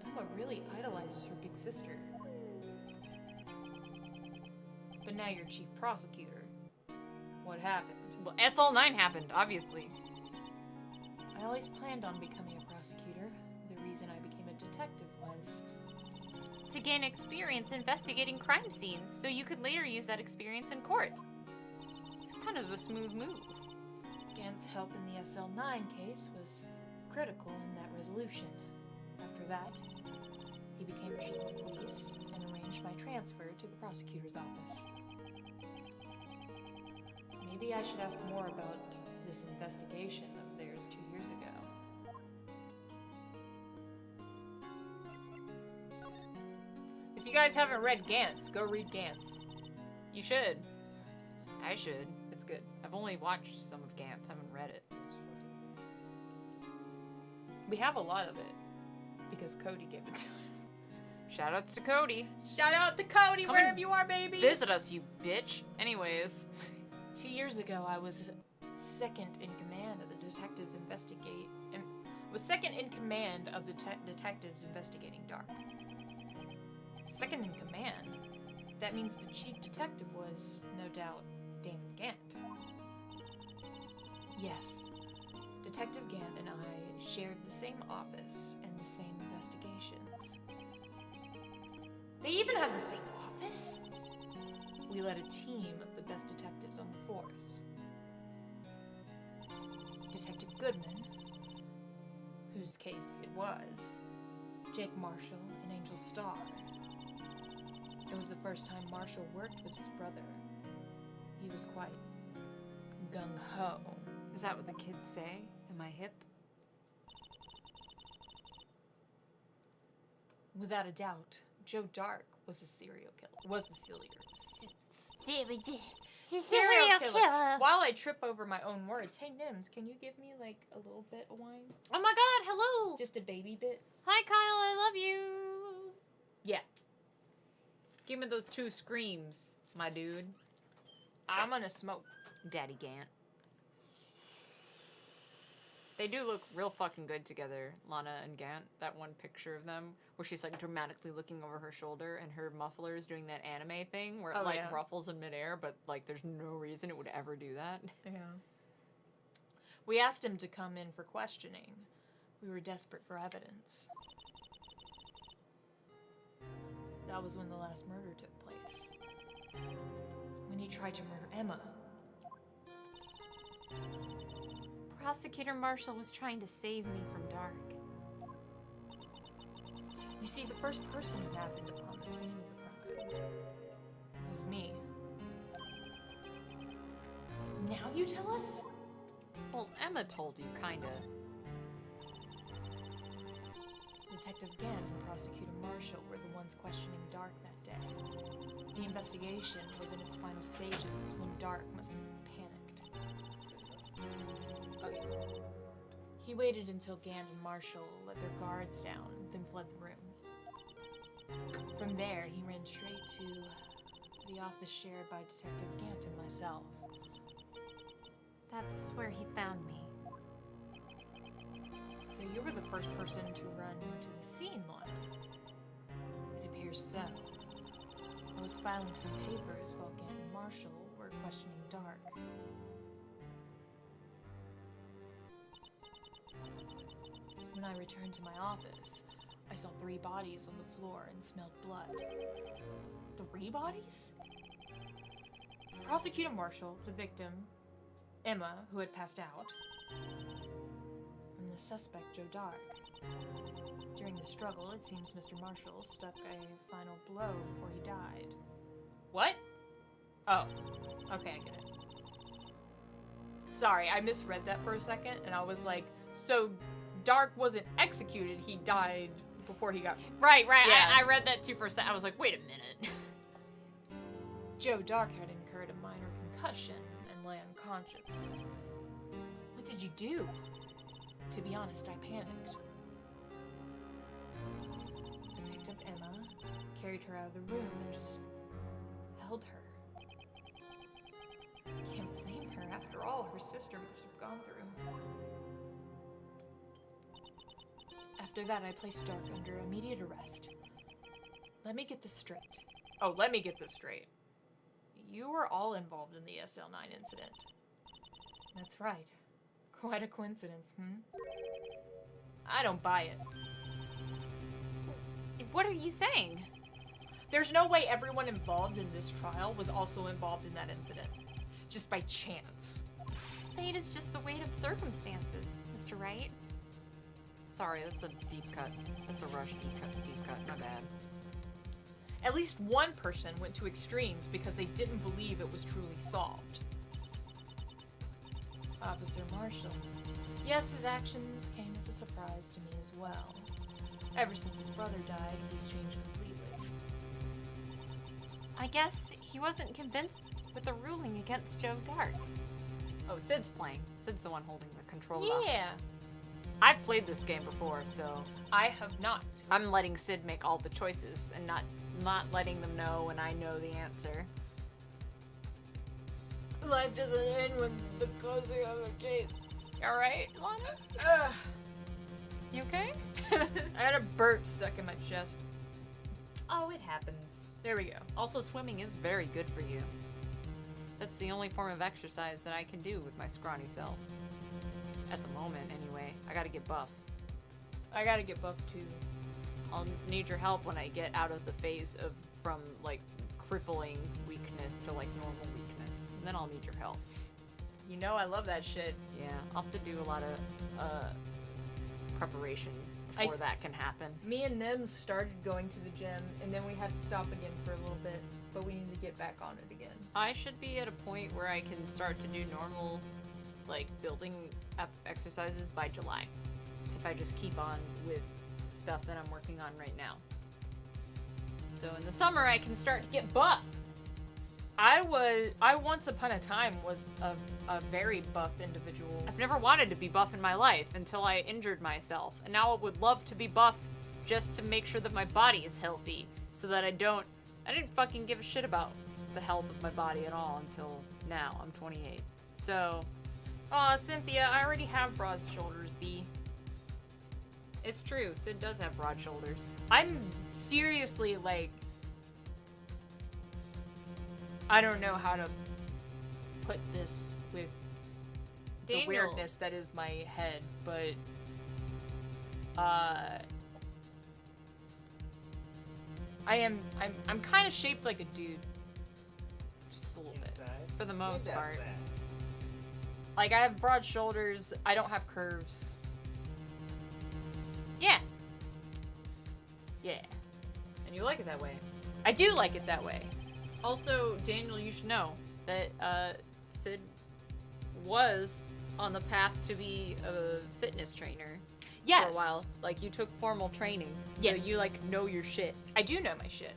Emma really idolizes her big sister. But now you're chief prosecutor. What happened? Well, SL9 happened, obviously. I always planned on becoming a prosecutor. The reason I became a detective was... To gain experience investigating crime scenes, so you could later use that experience in court. It's kind of a smooth move. Gant's help in the SL9 case was critical in that resolution. After that, he became chief of police and arranged my transfer to the prosecutor's office. Maybe I should ask more about this investigation of theirs 2 years ago. If you guys haven't read Gantz, go read Gantz. You should. I should. It's good. I've only watched some of Gantz, haven't read it. We have a lot of it because Cody gave it to us. Shoutouts to Cody. Shout out to Cody, Come wherever and you are, baby! Visit us, you bitch. Anyways. 2 years ago, I was second in command of the detectives detectives investigating Dark. Second in command? That means the chief detective was, no doubt, Damon Gant. Yes, Detective Gant and I shared the same office and the same investigations. They even had the same office? we led a team of the best detectives on the force. Detective Goodman, whose case it was, Jake Marshall, and Angel Starr. It was the first time Marshall worked with his brother. He was quite gung-ho. Is that what the kids say? Am I hip? Without a doubt, Joe Dark was a serial killer. Serial killer. While I trip over my own words, hey Nims, can you give me like a little bit of wine? Oh my god, hello! Just a baby bit? Hi Kyle, I love you! Yeah. Give me those 2 screams, my dude. I'm gonna smoke. Daddy Gant. They do look real fucking good together, Lana and Gant. That one picture of them where she's like dramatically looking over her shoulder and her muffler is doing that anime thing where it ruffles in midair, but like there's no reason it would ever do that. Yeah. We asked him to come in for questioning. We were desperate for evidence. That was when the last murder took place. When he tried to murder Emma. Prosecutor Marshall was trying to save me from Dark. You see, the first person who happened upon the scene of the crime was me. Now you tell us? Well, Emma told you, kinda. Detective Gant and Prosecutor Marshall were the ones questioning Dark that day. The investigation was in its final stages when Dark must have panicked. Okay. He waited until Gant and Marshall let their guards down, then fled the room. From there, he ran straight to the office shared by Detective Gant and myself. That's where he found me. So you were the first person to run to the scene, Lana? It appears so. I was filing some papers while Gant and Marshall were questioning Dark. When I returned to my office, I saw 3 bodies on the floor and smelled blood. 3 bodies? Prosecutor Marshall, the victim, Emma, who had passed out, and the suspect, Joe Dark. During the struggle, it seems Mr. Marshall struck a final blow before he died. What? Oh, okay, I get it. Sorry, I misread that for a second, and I was like, so Dark wasn't executed, he died before he got... Right. Yeah. I read that too for a second. I was like, wait a minute. Joe Dark had incurred a minor concussion and lay unconscious. What did you do? To be honest, I panicked. I picked up Emma, carried her out of the room, and just held her. I can't blame her. After all, her sister must have gone through. After that, I placed Dark under immediate arrest. Let me get this straight. Oh, let me get this straight. You were all involved in the SL9 incident. That's right. Quite a coincidence, I don't buy it. What are you saying? There's no way everyone involved in this trial was also involved in that incident. Just by chance. Fate is just the weight of circumstances, Mr. Wright. Sorry, that's a deep cut. That's a rush deep cut, my bad. At least one person went to extremes because they didn't believe it was truly solved. Officer Marshall. Yes, his actions came as a surprise to me as well. Ever since his brother died, he's changed completely. I guess he wasn't convinced with the ruling against Joe Dark. Oh, Cid's playing. Cid's the one holding the controller. Yeah. I've played this game before, so... I have not. I'm letting Cid make all the choices and not letting them know when I know the answer. Life doesn't end with the closing of a case. Alright, Lana? Ugh. You okay? I had a burp stuck in my chest. Oh, it happens. There we go. Also, swimming is very good for you. That's the only form of exercise that I can do with my scrawny self. At the moment, anyway. I gotta get buff. I gotta get buffed too. I'll need your help when I get out of the phase of from, like, crippling weakness weakness to like normal weakness, and then I'll need your help. You know I love that shit. Yeah, I'll have to do a lot of preparation before that can happen. Me and Nims started going to the gym, and then we had to stop again for a little bit, but we need to get back on it again. I should be at a point where I can start to do normal, like, building exercises by July. If I just keep on with stuff that I'm working on right now. So in the summer, I can start to get buff. I once upon a time was a very buff individual. I've never wanted to be buff in my life until I injured myself. And now I would love to be buff just to make sure that my body is healthy. So that I didn't fucking give a shit about the health of my body at all until now. I'm 28. So, Aw, Cynthia, I already have broad shoulders, B. it's true. Cid does have broad shoulders. I'm seriously, like... I don't know how to put this with the Daniel. weirdness that is my head, but... I'm kind of shaped like a dude. Just a little bit. Inside. For the most That's part. that. Like, I have broad shoulders, I don't have curves. Yeah. Yeah. And you like it that way. I do like it that way. Also, Daniel, you should know that Cid was on the path to be a fitness trainer Yes. for a while. Like, you took formal training. Yes. So you, like, know your shit. I do know my shit.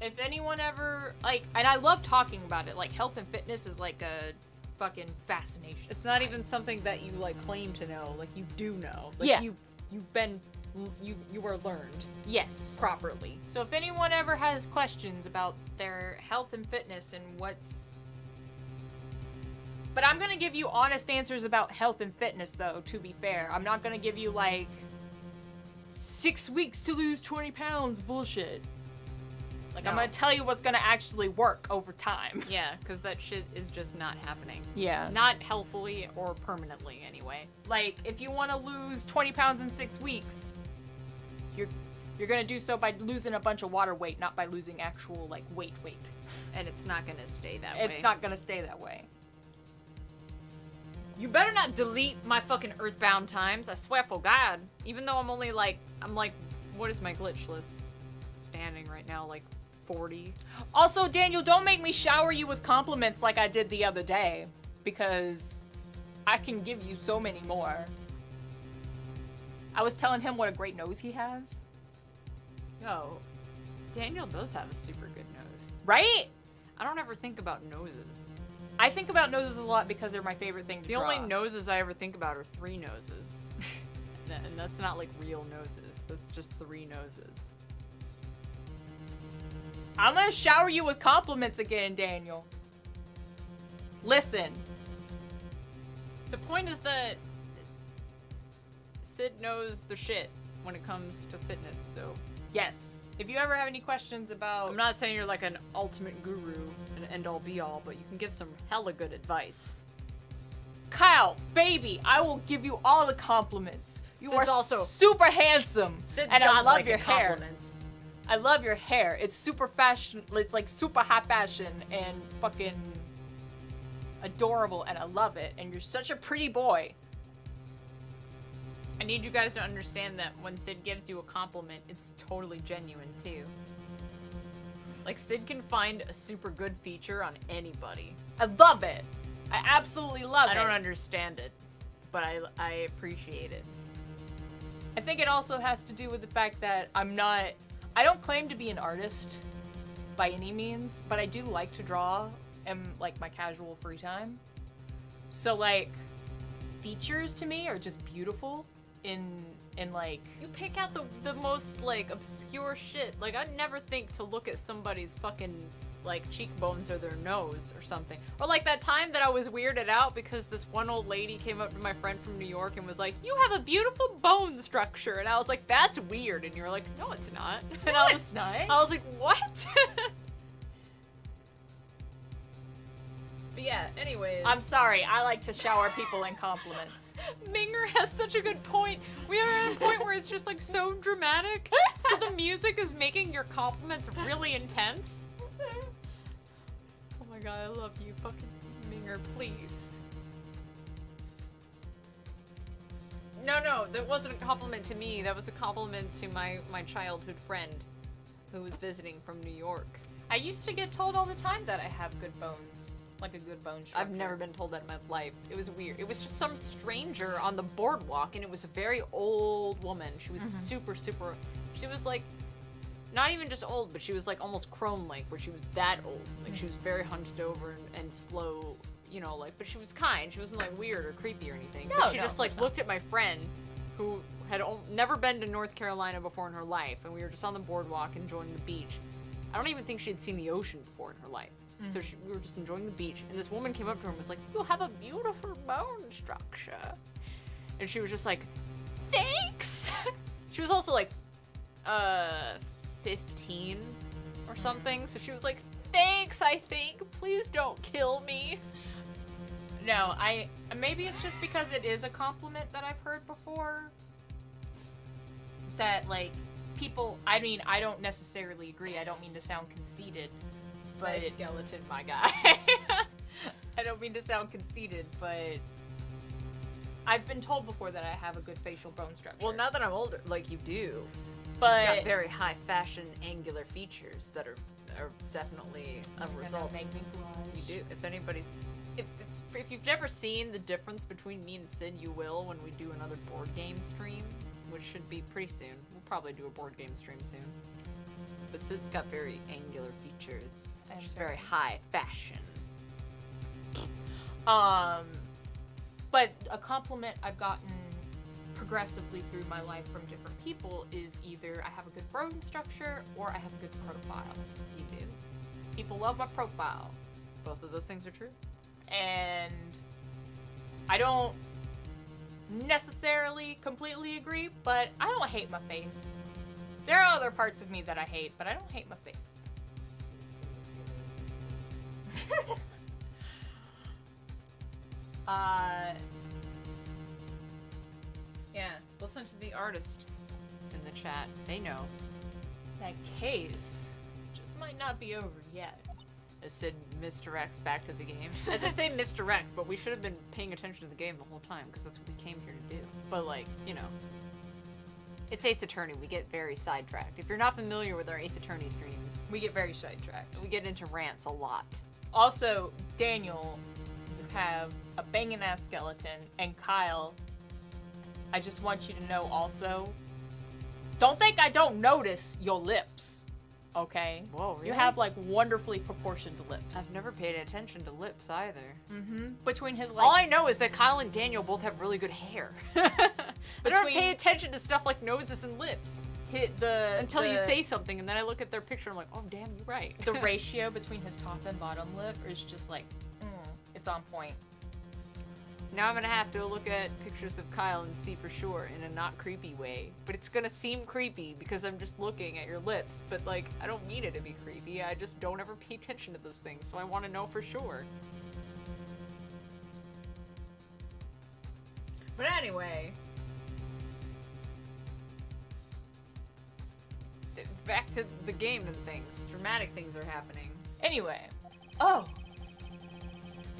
If anyone ever, like, and I love talking about it, like, health and fitness is like a fucking fascination. It's not even something that you, like, claim to know. Like, you do know. Like, Yeah. you were learned Yes. properly. So if anyone ever has questions about their health and fitness and what's... But I'm gonna give you honest answers about health and fitness, though, to be fair. I'm not gonna give you, like, 6 weeks to lose 20 pounds bullshit. Like, I'm No. gonna tell you what's gonna actually work over time. Yeah, because that shit is just not happening. Yeah. Not healthfully or permanently, anyway. Like, if you want to lose 20 pounds in 6 weeks, you're gonna do so by losing a bunch of water weight, not by losing actual, like, weight. And it's not gonna stay that way. It's not gonna stay that way. You better not delete my fucking Earthbound times, I swear for God. Even though I'm like, what is my glitch list standing right now? Like, 40? Also, Daniel, don't make me shower you with compliments like I did the other day, because I can give you so many more. I was telling him what a great nose he has. Yo, Daniel does have a super good nose. Right? I don't ever think about noses. I think about noses a lot because they're my favorite thing to The draw. only noses I ever think about are 3 noses. And that's not like real noses. That's just 3 noses. I'm gonna shower you with compliments again, Daniel. Listen. The point is that Cid knows the shit when it comes to fitness, so... Yes. If you ever have any questions about... I'm not saying you're like an ultimate guru, an end-all be-all, but you can give some hella good advice. Kyle, baby, I will give you all the compliments. You Sid's are also- super handsome. Sid's and I got, love like, your hair. compliments. I love your hair. It's super fashion. It's like super high fashion and fucking adorable, and I love it. And you're such a pretty boy. I need you guys to understand that when Cid gives you a compliment, it's totally genuine, too. Like, Cid can find a super good feature on anybody. I love it. I absolutely love it. I don't understand it, but I appreciate it. I think it also has to do with the fact that I don't claim to be an artist by any means, but I do like to draw in, like, my casual free time. So, like, features to me are just beautiful in like... You pick out the most, like, obscure shit. Like, I'd never think to look at somebody's fucking, like, cheekbones or their nose or something. Or, like, that time that I was weirded out because this one old lady came up to my friend from New York and was like, "You have a beautiful bone structure." And I was like, "That's weird." And you were like, "No, it's not." And No, I it's not. I was like, "What?" But yeah, anyways. I'm sorry, I like to shower people in compliments. Minger has such a good point. We are at a point where it's just like so dramatic. So the music is making your compliments really intense. god, I love you, fucking Minger, please. No, that wasn't a compliment to me. That was a compliment to my childhood friend who was visiting from New York. I used to get told all the time that I have good bones. Like a good bone structure. I've never been told that in my life. It was weird. It was just some stranger on the boardwalk, and it was a very old woman. She was super, she was like, not even just old, but she was like almost crone-like, where she was that old. Like she was very hunched over and slow, you know, like, but she was kind. She wasn't like weird or creepy or anything. No, but she no, just like looked at my friend who had never been to North Carolina before in her life, and we were just on the boardwalk enjoying the beach. I don't even think she had seen the ocean before in her life. So we were just enjoying the beach, and this woman came up to her and was like, "You have a beautiful bone structure." And she was just like, "Thanks." She was also like, 15 or something. So she was like, "Thanks, I think. Please don't kill me." No, maybe it's just because it is a compliment that I've heard before. That, like, people, I mean, I don't necessarily agree. I don't mean to sound conceited. But My skeleton, my guy. I don't mean to sound conceited, but I've been told before that I have a good facial bone structure. Well, now that I'm older, like you do, but you've got very high fashion angular features that are definitely a result. Make me blush. You do. If you've never seen the difference between me and Cid, you will when we do another board game stream, which should be pretty soon. We'll probably do a board game stream soon. But Cid's got very angular features. She's very high fashion. But a compliment I've gotten progressively through my life from different people is either I have a good bone structure or I have a good profile. You do. People love my profile. Both of those things are true. And I don't necessarily completely agree, but I don't hate my face. There are other parts of me that I hate, but I don't hate my face. Yeah, listen to the artist in the chat. They know. That case just might not be over yet. As Cid misdirects back to the game. As I say misdirect, but we should have been paying attention to the game the whole time, because that's what we came here to do. But, like, you know. It's Ace Attorney. We get very sidetracked. If you're not familiar with our Ace Attorney streams, We get very sidetracked. we get into rants a lot. Also, Daniel, you have a banging ass skeleton, and Kyle, I just want you to know also, don't think I don't notice your lips, okay? Whoa, really? You have, like, wonderfully proportioned lips. I've never paid attention to lips either. Mm-hmm. Between his, like... All I know is that Kyle and Daniel both have really good hair. I don't Between- pay attention to stuff like noses and lips until you say something, and then I look at their picture and I'm like, oh, damn, you're right. The ratio between his top and bottom lip is just, like, it's on point. Now I'm gonna have to look at pictures of Kyle and see for sure in a not creepy way. But it's gonna seem creepy because I'm just looking at your lips. But, like, I don't mean it to be creepy. I just don't ever pay attention to those things, so I want to know for sure. But anyway, back to the game and things. Dramatic things are happening. Anyway. Oh!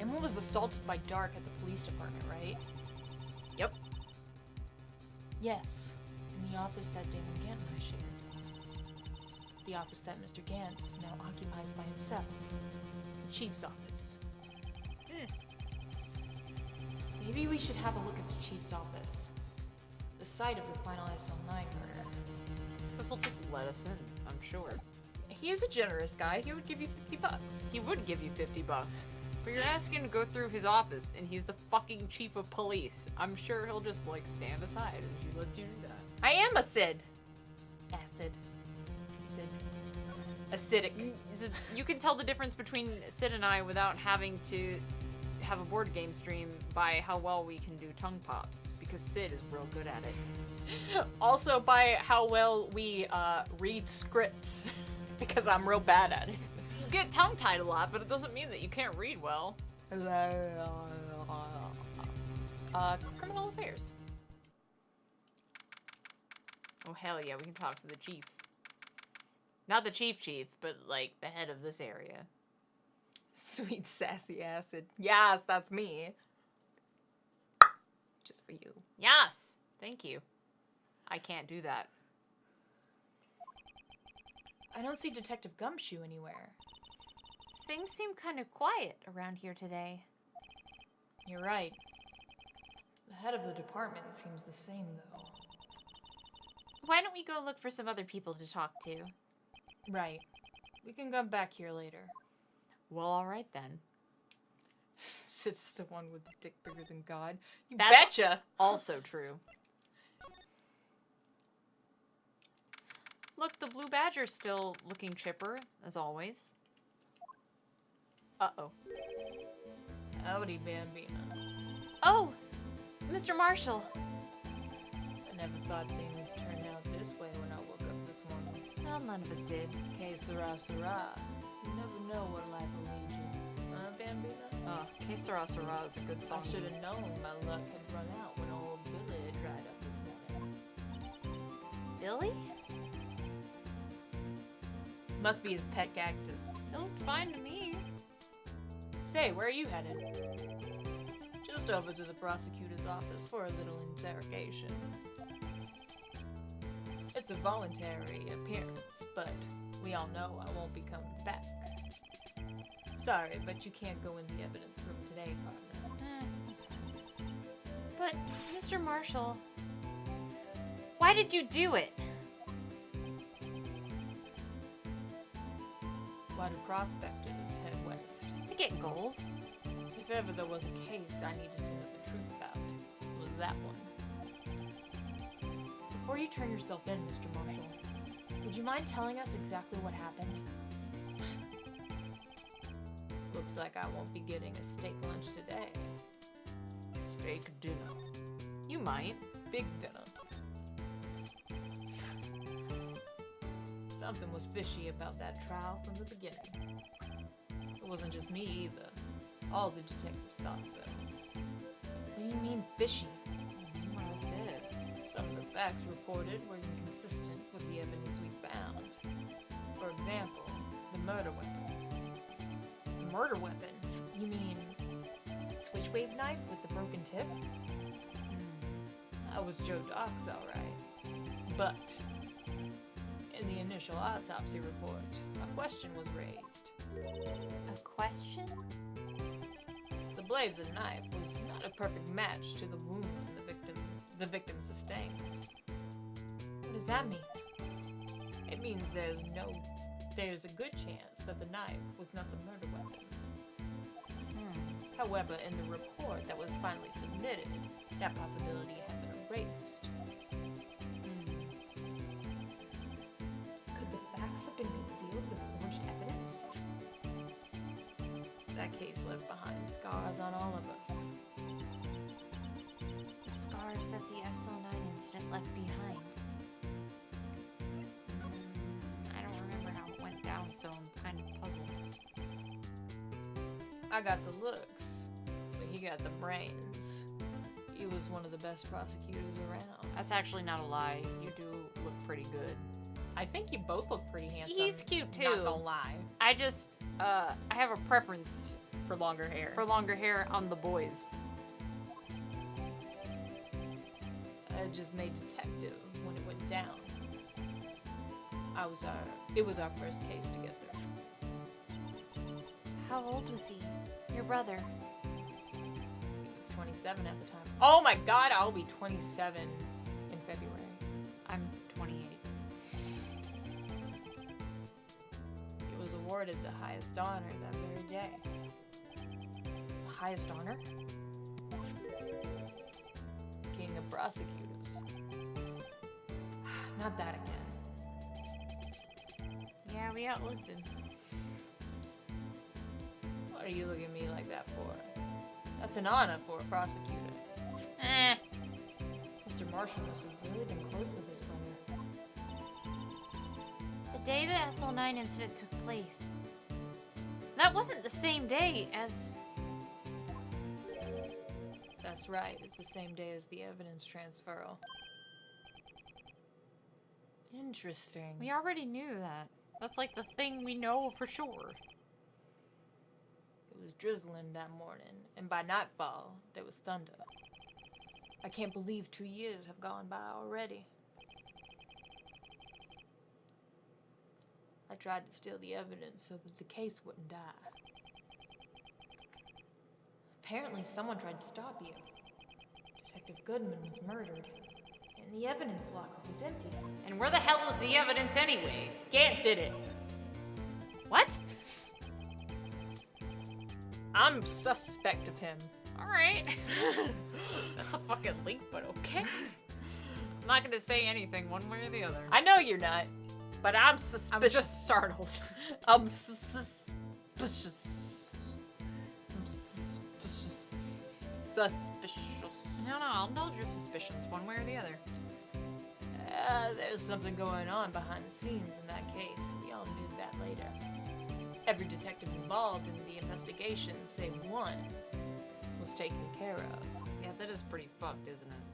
Emma was assaulted by Dark at the police department, right? Yep. Yes. In the office that Damon Gant and I shared. The office that Mr. Gant now occupies by himself. The chief's office. Maybe we should have a look at the chief's office. The site of the final SL9 murder. This'll just let us in, I'm sure. He is a generous guy. He would give you $50. He would give you $50. But you're asking to go through his office, and he's the fucking chief of police. I'm sure he'll just, like, stand aside as he lets you do that. I am a Cid. Acid. Acidic. You can tell the difference between Cid and I without having to have a board game stream by how well we can do tongue pops, because Cid is real good at it. Also by how well we read scripts, because I'm real bad at it. You get tongue-tied a lot, but it doesn't mean that you can't read well. Criminal affairs. Oh, hell yeah, we can talk to the chief. Not the chief, but, like, the head of this area. Sweet sassy acid. Yes, that's me. Just for you. Yes! Thank you. I can't do that. I don't see Detective Gumshoe anywhere. Things seem kind of quiet around here today. You're right. The head of the department seems the same, though. Why don't we go look for some other people to talk to? Right. We can come back here later. Well, alright then. Sid's the one with the dick bigger than God. You That's betcha! Also true. Look, the blue badger's still looking chipper, as always. Uh-oh. Howdy, Bambina. Oh! Mr. Marshall! I never thought things would turn out this way when I woke up this morning. Well, none of us did. Que sera, sera. You never know what life will lead you. Huh, Bambina? Que Sera Sera is a good song. I should have known my luck had run out when old Billy had dried up this morning. Billy? Must be his pet cactus. It looked fine to me. Say, where are you headed? Just over to the prosecutor's office for a little interrogation. It's a voluntary appearance, but we all know I won't be coming back. Sorry, but you can't go in the evidence room today, partner. That's fine. But, Mr. Marshall, why did you do it? Why do prospectors head west? To get gold? If ever there was a case I needed to know the truth about, it was that one. Before you turn yourself in, Mr. Marshall, would you mind telling us exactly what happened? Looks like I won't be getting a steak lunch today. Steak dinner. You might. Big dinner. Something was fishy about that trial from the beginning. It wasn't just me either. All the detectives thought so. What do you mean fishy? You might have said. Some of the facts reported were inconsistent with the evidence we found. For example, the murder weapon. The murder weapon? You mean switchblade knife with the broken tip? That was Joe Doc's, alright. But in the initial autopsy report, a question was raised. A question? The blade of the knife was not a perfect match to the wound the victim sustained. What does that mean? It means there's a good chance that the knife was not the murder weapon. However, in the report that was finally submitted, that possibility had been erased. Could the facts have been concealed with forged evidence? That case left behind scars on all of us. The scars that the SL9 incident left behind. I don't remember how it went down, so I'm kind of puzzled. I got the looks, but he got the brains. He was one of the best prosecutors around. That's actually not a lie. You do look pretty good. I think you both look pretty handsome. He's cute too. Not gonna lie. I just, I have a preference For longer hair. for longer hair on the boys. I just made detective when it went down. It was our first case together. How old was he? Your brother? He was 27 at the time. Oh my god, I'll be 27 in February. I'm 28. He was awarded the highest honor that very day. The highest honor? King of prosecutors. Not that again. Yeah, we outlived him. What are you looking at me like that for? That's an honor for a prosecutor. Mr. Marshall must have really been close with his brother. The day the SL9 incident took place. That wasn't the same day as... That's right, it's the same day as the evidence transferal. Interesting. We already knew that. That's like the thing we know for sure. was drizzling that morning, and by nightfall, there was thunder. I can't believe 2 years have gone by already. I tried to steal the evidence so that the case wouldn't die. Apparently, someone tried to stop you. Detective Goodman was murdered, and the evidence locker was empty. And where the hell was the evidence anyway? Gant did it. What? I'm suspect of him. Alright. That's a fucking leak, but okay. I'm not gonna say anything one way or the other. I know you're not, but I'm suspicious. I'm just startled. I'm suspicious. I'm suspicious. No, I'll indulge your suspicions one way or the other. There's something going on behind the scenes in that case. We all knew that later. Every detective involved in the investigation, save one, was taken care of. Yeah, that is pretty fucked, isn't it?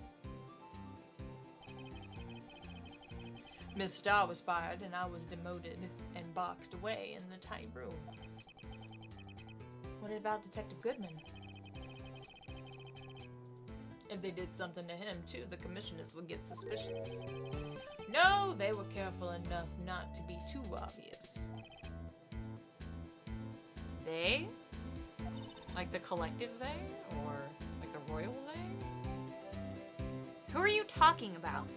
Miss Starr was fired, and I was demoted and boxed away in the tiny room. What about Detective Goodman? If they did something to him, too, the commissioners would get suspicious. No, they were careful enough not to be too obvious. They? Like the collective they? Or like the royal they? Who are you talking about?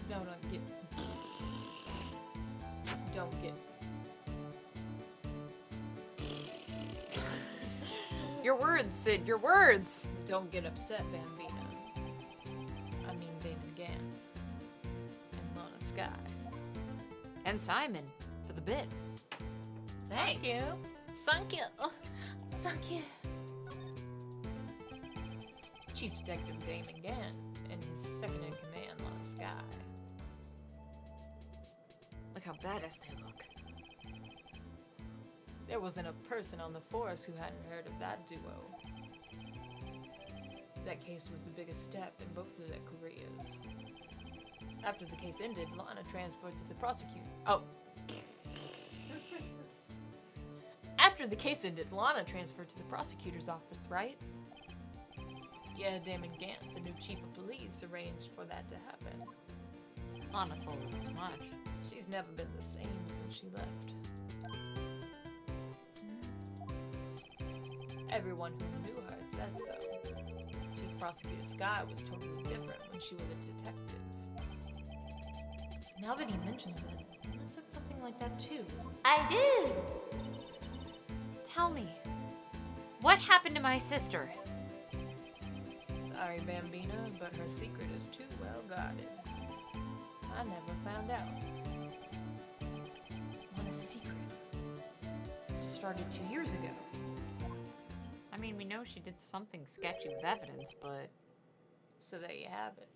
Don't get... Your words, Cid, your words! Don't get upset, Bambina. I mean Damon Gant. And Lana Sky. And Simon, for the bit. Thank you. Thank you. Thank you. Chief Detective Damon Gant and his second-in-command, Lana Sky. Look how badass they look. There wasn't a person on the force who hadn't heard of that duo. That case was the biggest step in both of their careers. After the case ended, Lana transferred to the prosecutor. After the case ended, Lana transferred to the prosecutor's office, right? Yeah, Damon Gant, the new chief of police, arranged for that to happen. Lana told us as much. She's never been the same since she left. Everyone who knew her said so. Chief Prosecutor Sky was totally different when she was a detective. Now that he mentions it, Emma said something like that too. I did! Tell me, what happened to my sister? Sorry, Bambina, but her secret is too well guarded. I never found out. What a secret. It started 2 years ago. I mean, we know she did something sketchy with evidence, but... So there you have it.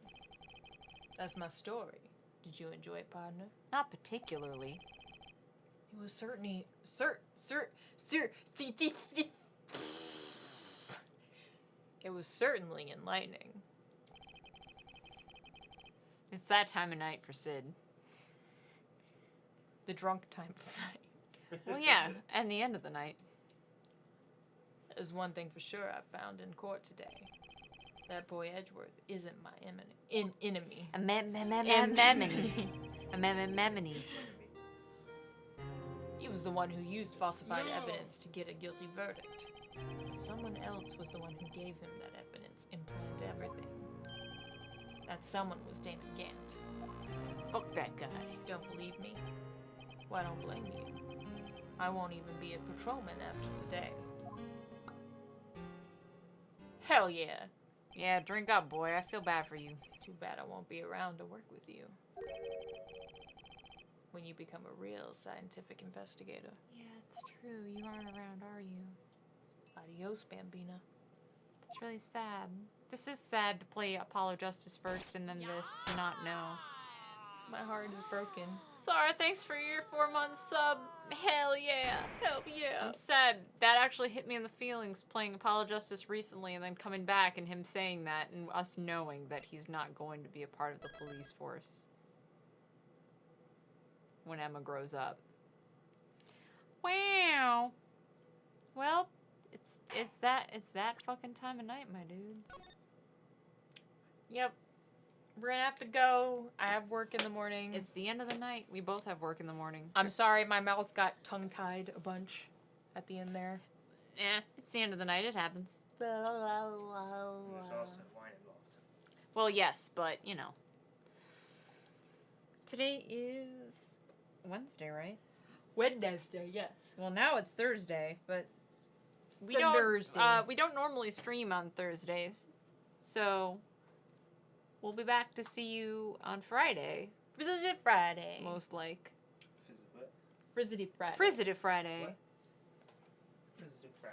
That's my story. Did you enjoy it, partner? Not particularly. It was certainly... It was certainly enlightening. It's that time of night for Cid. The drunk time of night. Well, yeah, and the end of the night. There's one thing for sure I found in court today. That boy Edgeworth isn't my enemy. A memony. A memony. He was the one who used falsified evidence to get a guilty verdict. Someone else was the one who gave him that evidence and planned everything. That someone was Damon Gant. Fuck that guy. Don't believe me? Well, I don't blame you. I won't even be a patrolman after today. Hell yeah. Yeah, drink up, boy. I feel bad for you. Too bad I won't be around to work with you. When you become a real scientific investigator. Yeah, it's true. You aren't around, are you? Adios, Bambina. It's really sad. This is sad to play Apollo Justice first and then this to not know. My heart is broken. Sarah, thanks for your 4-month sub. Hell yeah. Hell yeah. I'm sad. That actually hit me in the feelings playing Apollo Justice recently and then coming back and him saying that and us knowing that he's not going to be a part of the police force when Emma grows up. Wow. Well, it's that fucking time of night, my dudes. Yep. We're gonna have to go. I have work in the morning. It's the end of the night. We both have work in the morning. I'm sorry, my mouth got tongue-tied a bunch at the end there. It's the end of the night. It happens. And there's also wine involved. Well, yes, but you know. Today is Wednesday, right? Wednesday, yes. Well, now it's Thursday, but we Thursday. don't normally stream on Thursdays, so we'll be back to see you on Friday, Frizzity Friday. most like. What? Frizzity Friday. Frizzity Friday. What?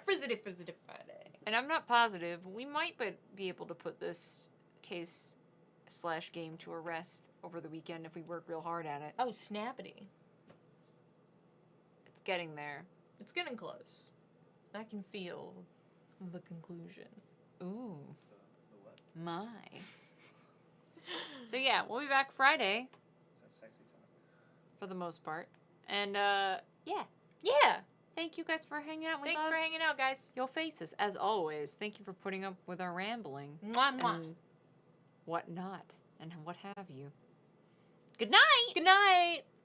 Frizzity Frizzity Friday. And I'm not positive. We might be able to put this case/game to a rest over the weekend if we work real hard at it. Oh, snappity. It's getting there. It's getting close. I can feel the conclusion. Ooh, The what? my. So yeah, we'll be back Friday Is that sexy talk? for the most part. And yeah. Yeah. Thank you guys for hanging out with Thanks us. for hanging out, guys. Your faces, as always. Thank you for putting up with our rambling. Mwah, mwah. And whatnot. And what have you. Good night! Good night.